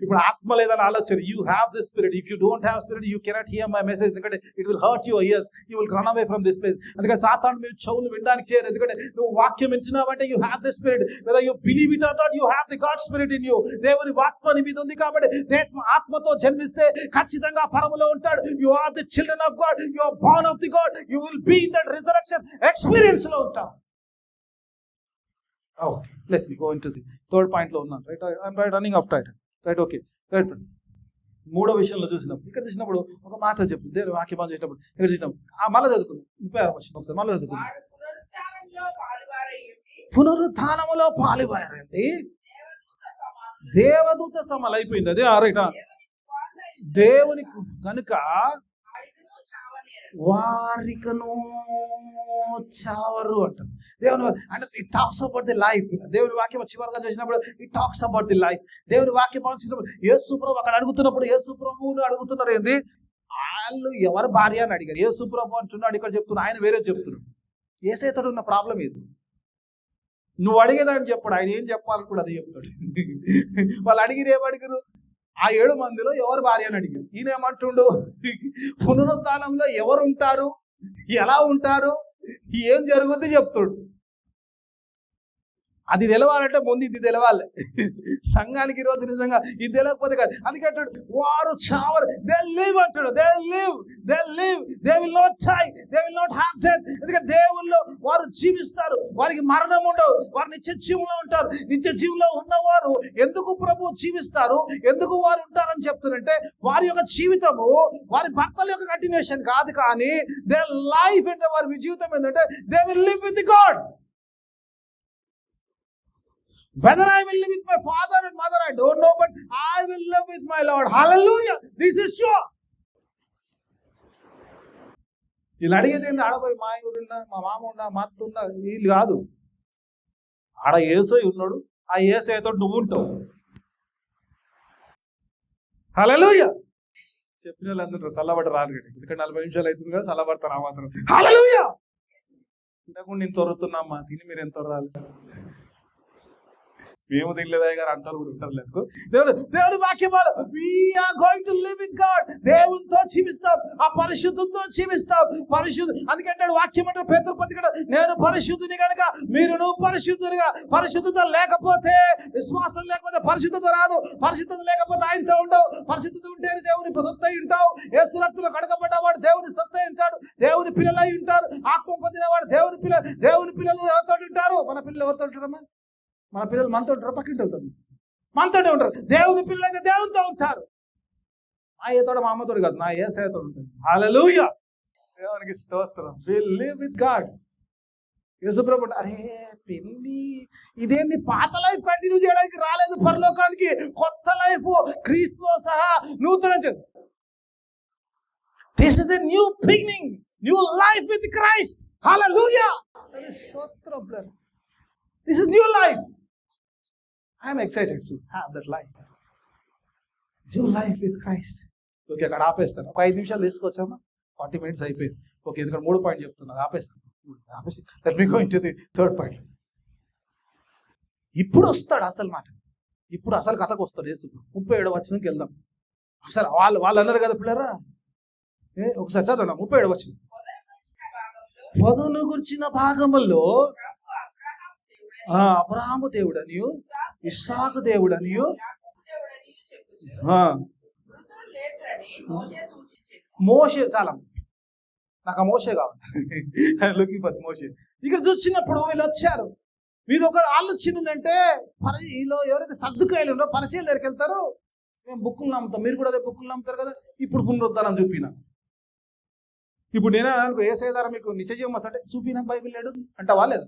ఇప్పుడు ఆత్మ లేదని ఆలోచన. You have the spirit. If you don't have spirit you cannot hear my message. ఎందుకంటే it will hurt your ears, you will run away from this place. అందుకని సాతాను మీరు చెవులు వినడానికి చేయదు. ఎందుకంటే నువ్వు వాక్యం వింటున్నావంటే you have the spirit. Whether you believe it or not, you have the God spirit in you. దేవుని ఆత్మ నీ మీద ఉంది కాబట్టి ఆత్మతో జన్మిస్తే ఖచ్చితంగా పరములో ఉంటాడు. You are the children of God, you are born of the God, you will be in that resurrection experience లో ఉంటావు. Okay, let me go into the third point లో ఉన్నాను. Right, I'm running of time. Right, okay, right. మూడో విషయంలో చూసినప్పుడు, ఇక్కడ చూసినప్పుడు ఒక మాట చెప్పు. దేవుని వాక్యం చేసినప్పుడు ఇక్కడ చూసినప్పుడు మళ్ళీ చదువుకుందాం. 36 ఒకసారి మళ్ళీ చదువుకుందాం. పునరుత్థానములో పాలువారండి, దేవదూత సమాలు. అయిపోయింది అదే. రైట్. దేవునికి కనుక వారికను చావరు అంటారు. దేవుని అంటే it talks about the life. దేవుని వాక్యం చివరిగా చూసినప్పుడు it talks about the life. దేవుని వాక్యం వచ్చినప్పుడు యేసు ప్రభు అక్కడ అడుగుతున్నప్పుడు యేసు ప్రభువును అడుగుతున్నారు ఏంది, వాళ్ళు ఎవరు భార్య అని అడిగారు. యేసు ప్రభు అంటున్నాడు, ఇక్కడ చెప్తున్నా, ఆయన వేరే చెప్తున్నాడు. యేసయ్యతో ఉన్న ప్రాబ్లం ఇది. నువ్వు అడిగేదాన్ని చెప్పాడు, ఆయన ఏం చెప్పాలనుకోడు అది చెప్తాడు. వాళ్ళు అడిగిరు, ఏమడిగారు? ఆ 7 మందిలో ఎవరు భార్య అని అడిగారు. ఈయన ఏమంటుండు, పునరుత్థానంలో ఎవరు ఉంటారు, ఎలా ఉంటారు, ఏం జరుగుద్ది చెప్తాడు. అది తెలవాలంటే ముందు ఇది తెలవాలి. సంఘానికి ఈరోజు నిజంగా ఇది తెలియకపోతే కాదు. అందుకే అంటాడు వారు చావరు. దే లివ్ అంటాడు. They live, they will not die, they will not have death. ఎందుకంటే దేవుల్లో వారు జీవిస్తారు, వారికి మరణం ఉండవు, వారు నిత్య జీవంలో ఉంటారు. నిత్య జీవంలో ఉన్నవారు ఎందుకు ప్రభు జీవిస్తారు, ఎందుకు వారు ఉంటారని చెప్తారంటే వారి యొక్క జీవితము వారి భర్తల యొక్క కంటిన్యూషన్ కాదు, కానీ దే లైఫ్ అంటే వారి జీవితం ఏంటంటే they will live with God. Whether I will live with my father and mother, I don't know, but I will live with my Lord. Hallelujah. This is sure. ఇలా అడిగితే ఆడపోయి మా ఊరున్నా, మా మామ ఉన్నా, మా అత్త ఉన్నా, వీళ్ళు కాదు. ఆడ యేసయ్య ఉన్నాడు, ఆ యేసయ్యతో నువ్వు ఉంటావు. హల్లెలూయా. చెప్పిన వాళ్ళందరూ చల్లబడ్డ రాదు కదా, ఎందుకంటే 40 నిమిషాలు అవుతుంది కదా, చల్లబడతారు ఆ మాత్రం. హల్లెలూయా. తినకుండా నేను తొరుతున్నామ్మా, తిని మీరు ఎంత తొరాలి, మేము తినలేదా గారు అంటారు కూడా ఉంటారు. లేదు దేవుడి వాక్యమాలు we are going to live with God. దేవునితో జీవిస్తాం, ఆ పరిశుద్ధంతో జీవిస్తాం. అందుకంటే వాక్యం అంటే పేతురు పత్రిక, నేను పరిశుద్ధుని కనుక మీరును పరిశుద్ధునిగా. పరిశుద్ధత లేకపోతే, విశ్వాసం లేకపోతే పరిశుద్ధత రాదు. పరిశుద్ధత లేకపోతే ఆయనతో ఉండవు. పరిశుద్ధత ఉంటేనే దేవుని సొత్తై ఉంటావు. యేసు రక్తంలో కడగబడ్డవాడు దేవుని సొత్తై ఉంటాడు. దేవుని పిల్లలై ఉంటారు. ఆత్మ పొందినవాడు దేవుని పిల్లలు ఎవరితో ఉంటారు? మన పిల్లలు ఎవరితో ఉంటారమ్మా? మన పిల్లలు మనతో ఉంటారు, పక్కింటి వెళ్తారు, మనతోనే ఉంటారు. దేవుని పిల్లలు అయితే దేవునితో ఉంటారు. మా ఏతోడు మా అమ్మతోడు కాదు, నా యేసయ్యతో ఉంటుంది. హల్లెలూయా. దేవునికి స్తోత్రం. We live with God. యేసుప్రభు అరే పెళ్ళి ఇదేంటి, పాత లైఫ్ కంటిన్యూ చేయడానికి రాలేదు పరలోకానికి. కొత్త లైఫ్ క్రీస్తుతో సహా నూతన. This is a new beginning, new life with Christ. Hallelujah. స్తోత్రం. This is new life. I am excited to have that life. New life with Christ. Okay, అక్కడ ఆపేస్తాను. ఒక 5 నిమిషాలు తీసుకొచ్చామా? 40 minutes అయిపోయింది. ఓకే, ఎందుకంటే 3 పాయింట్ చెప్తున్నా, ఆపేస్తాను. Let me go into the third point. ఇప్పుడు వస్తాడు అసలు మాట. ఇప్పుడు అసలు కథకు వస్తాడు యేసు. 37వ వచనంకి వెళ్దాం. అసలు వాళ్ళు అన్నారు కదా పిల్లరా, ఒకసారి చదవండి 37వ వచనం. పొదను గుర్చిన భాగములో అబ్రహాము దేవుడనియు, ఇస్సాకు దేవుడనియు, మోషే. చాలా నాకు ఆ మోషే కావాలి. లుకింగ్ ఫర్ మోషే. ఇక్కడ చూసినప్పుడు వీళ్ళు వచ్చారు. వీళ్ళు ఒక ఆలోచన ఉందంటే, వీళ్ళు ఎవరైతే సర్దుకాయలు ఉండో పరిశీలన దగ్గరికి వెళ్తారు. మేము బుక్కులు నమ్ముతాం, మీరు కూడా అదే బుక్కులు నమ్ముతారు కదా. ఇప్పుడు పునరుద్ధానం చూపినా, ఇప్పుడు నేనే అనుకో యేసయ్య ద్వారా మీకు నిత్యజీవం వస్తుంటే చూపినా బైబిల్ లేడు అంటావా? లేదా?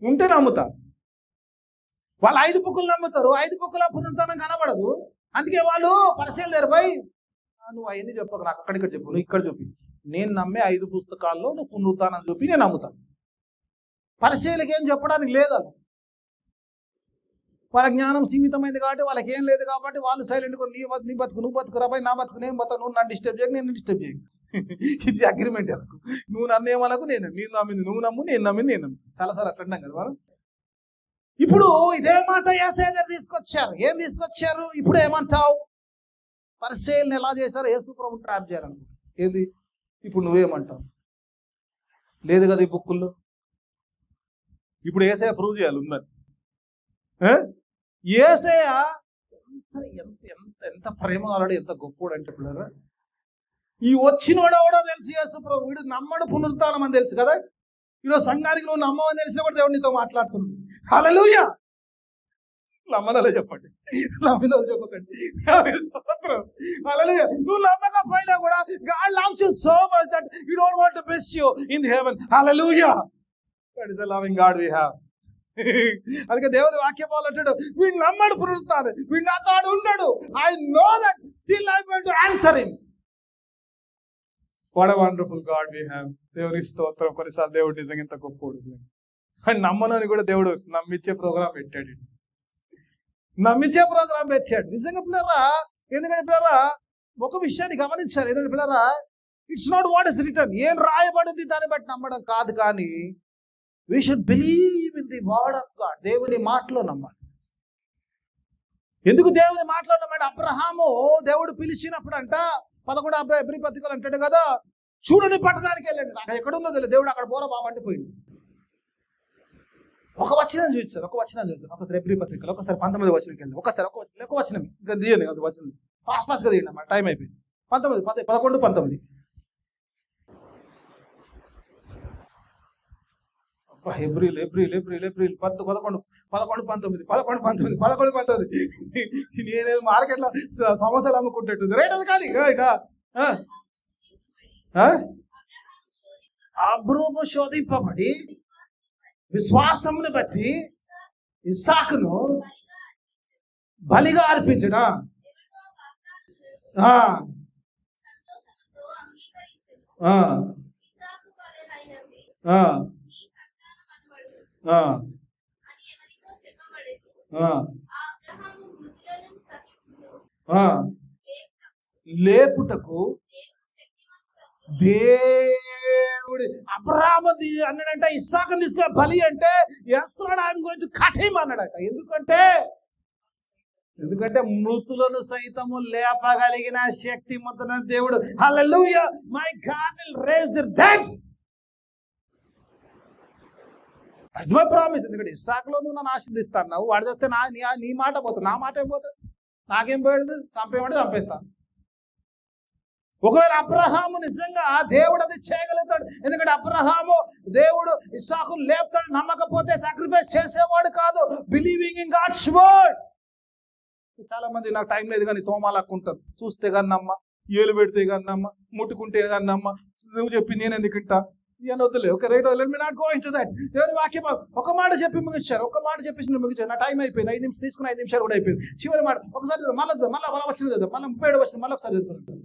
ఉంటే నమ్ముతా. వాళ్ళు 5 బుక్కులు నమ్ముతారు, 5 బుక్కుల పునరుద్ధానం కనబడదు. అందుకే వాళ్ళు పరిశీలన దగ్గర పోయి, నువ్వు అవన్నీ చెప్పకు, నాకు అక్కడిక్కడ చెప్పు, నువ్వు ఇక్కడ చూపి. నేను నమ్మే 5 పుస్తకాల్లో నువ్వు పునరుద్ధానం చూపి నేను నమ్ముతాను. పరిశీలనకి ఏం చెప్పడానికి లేదు. వాళ్ళ జ్ఞానం సీమితమైంది కాబట్టి, వాళ్ళకి ఏం లేదు కాబట్టి వాళ్ళు సైలెంట్గా నీ బతుకు నువ్వు బతుకు, రాబాయి నా బతుకు నేను బతుకు, నువ్వు నన్ను డిస్టర్బ్ చేయకు, నేను డిస్టర్బ్ చేయకు. ఇది అగ్రిమెంట్. అనకు నువ్వు నన్ను ఏమనకు, నేను నమ్మింది నువ్వు నమ్ము, నేను నమ్మింది నేను నమ్ము. చాలాసార్లు అట్లా అన్నాం కదా మనం. ఇప్పుడు ఇదే మాట యేసయ్య గారు తీసుకొచ్చారు. ఏం తీసుకొచ్చారు? ఇప్పుడు ఏమంటావు? పరిశీలన ఎలా చేశారు? యేసు ప్రభువుని ట్రాప్ చేయాలనుకుంటా. ఏంది ఇప్పుడు నువ్వేమంటావు? లేదు కదా ఈ బుక్కుల్లో. ఇప్పుడు యేసయ్య ప్రూవ్ చేయాలి ఉందని. యేసయ్య ఎంత ప్రేమ కాలాడు, ఎంత గొప్పోడు అంటే పిల్లరా, ఈ వచ్చినోడు ఎవడో తెలుసు యేసు ప్రభు. వీడు నమ్మడు పునరుత్థానం అని తెలుసు కదా. ఈరోజు సంఘానికి నువ్వు నమ్మవని తెలిసిన కూడా దేవుడు నీతో మాట్లాడుతుంది. హల్లెలూయా. నమ్మనలో చెప్పండి, నమ్మినో చెప్పకండి. హల్లెలూయా. నువ్వు నమ్మకపోయినా కూడా God loves you so much that He don't want to miss you in heaven. Hallelujah. That is a loving God we have. అందుకే దేవుని వాక్యం అంటాడు, వీడు నమ్మడు పునరుత్థానం, వీడు నాతో ఉండడు. I know that still I'm going to answer him. What a wonderful God we have. దేవుని స్తోత్రం. కొన్నిసార్లు దేవుడు నిజంగా ఎంత గొప్పోడు. నమ్మనని కూడా దేవుడు నమ్మించే ప్రోగ్రాం పెట్టాడు. నిజంగా పిల్లరా. ఎందుకంటే పిల్లరా ఒక విషయాన్ని గమనించాలి. ఎందుకంటే పిల్లరా, it's not what is return. ఏం రాయబడింది దాన్ని బట్టి నమ్మడం కాదు, కానీ we should believe in the word of God. దేవుని మాటలో నమ్మాలి. ఎందుకు దేవుని మాటలో నమ్మాడు? అబ్రహాము దేవుడు పిలిచినప్పుడు అంట 11 ఎబ్రీ పత్రికలు అంటాడు కదా, చూడని పట్టణానికి వెళ్ళండి. అక్కడ ఎక్కడుందో తెలియదు. దేవుడు అక్కడ పోరా బాబు అంటిపోయింది. ఒక వచనం చూస్తారు, ఒకసారి ఎబ్రీ పత్రికలు, ఒకసారి 19వ వచనంకి వెళ్దాం. ఒక వచనం ఇంకా తీయండి కదా, వచనం ఫాస్ట్ గా తీయండి. టైం అయిపోయింది. 11, 19. ఏప్రిల్ 11, 19. నేనేదో మార్కెట్లో సమోసాలు అమ్ముకుంటుంది రైట్. అది కానీ అబ్రహాము శోధింపబడి విశ్వాసమును బట్టి ఇస్సాకును బలిగా అర్పించిన ఆ, ఆ, లేపుటకు దేవుడి అబ్రహాము అన్నాడంట, ఇస్సాకుని తీసుకుని బలి అంటే వేస్తున్నాడు, ఆయన గురించి కఠిం అన్నాడట. ఎందుకంటే మృతులను సైతము లేపగలిగిన శక్తిమంతున దేవుడు. Hallelujah, my God will rise the dead. That's my promise. ఎందుకంటే ఇస్సాకులో నువ్వు నన్ను ఆశీర్దిస్తాను, వాడు చేస్తే నీ మాట పోతుంది, నా మాట ఏం పోతుంది, నాకేం పోయేది, చంపేమంటే చంపేస్తాను. ఒకవేళ అబ్రహాము నిజంగా దేవుడు అది చేయగలుగుతాడు, ఎందుకంటే అబ్రహాము దేవుడు ఇస్సాకును లేపుతాడు, నమ్మకపోతే సాక్రిఫైస్ చేసేవాడు కాదు. Believing in God's word. చాలా మంది నాకు టైం లేదు కానీ తోమాలక్కుంటారు, చూస్తే కానీ నమ్మ, ఏలు పెడితే కానీ నమ్మ, ముట్టుకుంటే కానీ నమ్మ, నువ్వు చెప్పి నేను ఎందుకు ఇంటా ఇవన్నీ వద్దులే. Okay right, let me not go into that. దేవుని వాక్యం ఒక మాట చెప్పి ముగించారు, ఒక మాట చెప్పేసి ముగించారు. నా టైం అయిపోయింది, 5 నిమిషాలు తీసుకుని 5 నిమిషాలు కూడా అయిపోయింది. చివరి మాట ఒకసారి మళ్ళీ వచ్చింది కదా, మళ్ళీ 37 వచ్చింది, మళ్ళీ ఒకసారి చదువుకుంటాం.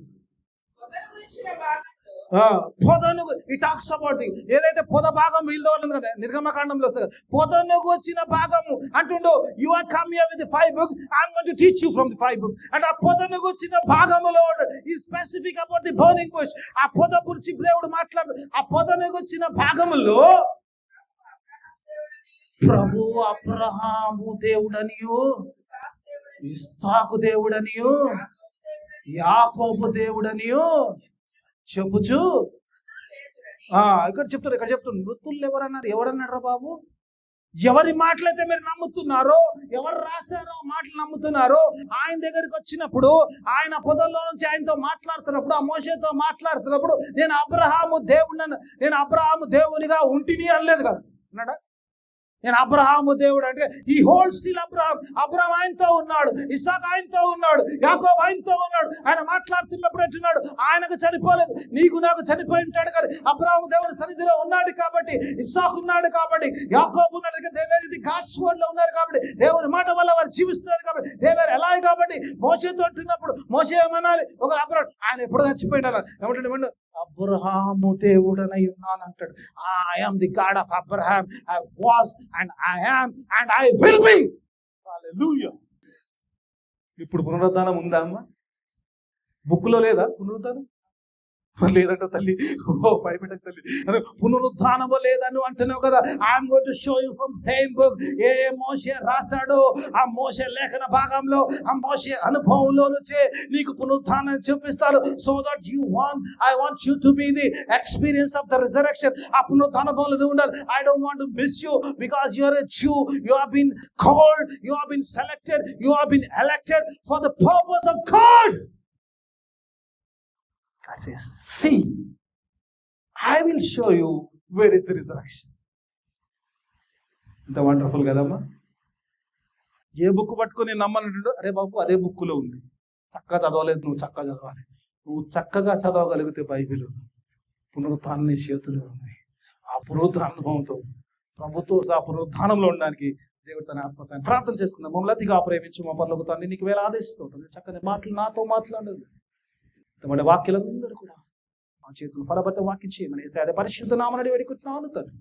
పొదను ఈ టాక్స్ అబౌట్ ఏదైతే పొద భాగం వీళ్ళ ఉంది కదా, నిర్గమకాండంలో వస్తుంది కదా, పొదను వచ్చిన భాగము అంటుండు. You are come here with the 5 books, I am going to teach you from the 5 books. And ఆ పొదను వచ్చిన భాగములో ఈ specific about the burning bush. ఆ పొద గురించి దేవుడు మాట్లాడు. ఆ పొదను వచ్చిన భాగములో ప్రభు అబ్రహాము దేవుడనియు, ఇస్సాకు దేవుడనియు, యాకోబు దేవుడనియు చెప్పుచు ఇక్కడ చెప్తున్నారు. మృతులు ఎవరన్నారు బాబు? ఎవరి మాటలైతే మీరు నమ్ముతున్నారో, ఎవరు రాశారో మాటలు నమ్ముతున్నారో, ఆయన దగ్గరికి వచ్చినప్పుడు, ఆయన పొదల్లో నుంచి ఆయనతో మాట్లాడుతున్నప్పుడు, ఆ మోషేతో మాట్లాడుతున్నప్పుడు, నేను అబ్రహాము దేవునిగా ఉంటిని అనలేదు కదా, అన్నాడా? నేను అబ్రహాము దేవుడు అంటే ఈ హోల్ స్టిల్ అబ్రహాం ఆయనతో ఉన్నాడు, ఇస్సాకు ఆయనతో ఉన్నాడు, యాకోబు ఆయనతో ఉన్నాడు. ఆయన మాట్లాడుతున్నప్పుడు అంటున్నాడు, ఆయనకు చనిపోలేదు, నీకు నాకు చనిపోయి ఉంటాడు కానీ అబ్రహాము దేవుని సన్నిధిలో ఉన్నాడు కాబట్టి, ఇస్సాకు ఉన్నాడు కాబట్టి, యాకోబు ఉన్నాడు కాబట్టి, గాడ్స్ వర్డ్ లో ఉన్నారు కాబట్టి, దేవుని మాట వల్ల వారు జీవిస్తున్నారు కాబట్టి, దేవుడు ఎలా కాబట్టి మోషేతో అంటున్నప్పుడు మోషే ఏమనాలి? ఒక అబ్రహాం ఆయన ఎప్పుడు చచ్చిపోయిండాలి ఏమంటాడు? అబ్రహాము దేవుడనై ఉన్నానంటాడు. I am the God of Abraham, I was and I am and I will be. Hallelujah. ఇప్పుడు పునరుద్ధానం ఉందా అమ్మ? బుక్లో లేదా పునరుద్ధానం? లేదంట తల్లి, భయపెట్టకు తల్లి. పునరుద్ధానమో లేదని అంటున్నావు కదా. I'm going to show you from same book. ఏ మోషే రాశాడో ఆ మోషే లేఖన భాగంలో, ఆ మోషే అనుభవంలో నుంచే నీకు పునరుద్ధానం చూపిస్తాడు. So that I want you to be the experience of the resurrection. ఆ పునరుద్ధానంలో ఉండాలి. I don't want to miss you because you are a Jew. You have been called, you have been selected, you have been elected for the purpose of God. God says, see, I will show you where is the resurrection. ఇంత wonderful కదమ్మా. ఏ book పట్టుకొని నమ్మనంటు, అరే బాబు అదే బుక్లో ఉంది, చక్కగా చదవలేదు, నువ్వు చక్కగా చదవాలి. నువ్వు చక్కగా చదవగలిగితే బైబిల్ పునరుత్థానం నీ చేతిలో ఉంది. ఆ పునరుత్థాన అనుభవంతో ప్రభుత్వ ఆ పునరుత్థానంలో ఉండడానికి దేవుడు తన ఆత్మసాన్ని ప్రార్థన చేసుకున్నాం. మమ్మల్ని అతిగా ప్రేమించి మా పనులకు తాన్ని నీకు వేళ ఆదేశిస్తుంది. చక్కని మాటలు నాతో మాట్లాడదు. తమ వాక్యాలందరూ కూడా మా చేతులు ఫలబట్ట వాక్యం చేయమని అదే పరిశుద్ధ నామని వేడుకుంటున్నాను తండ్రి.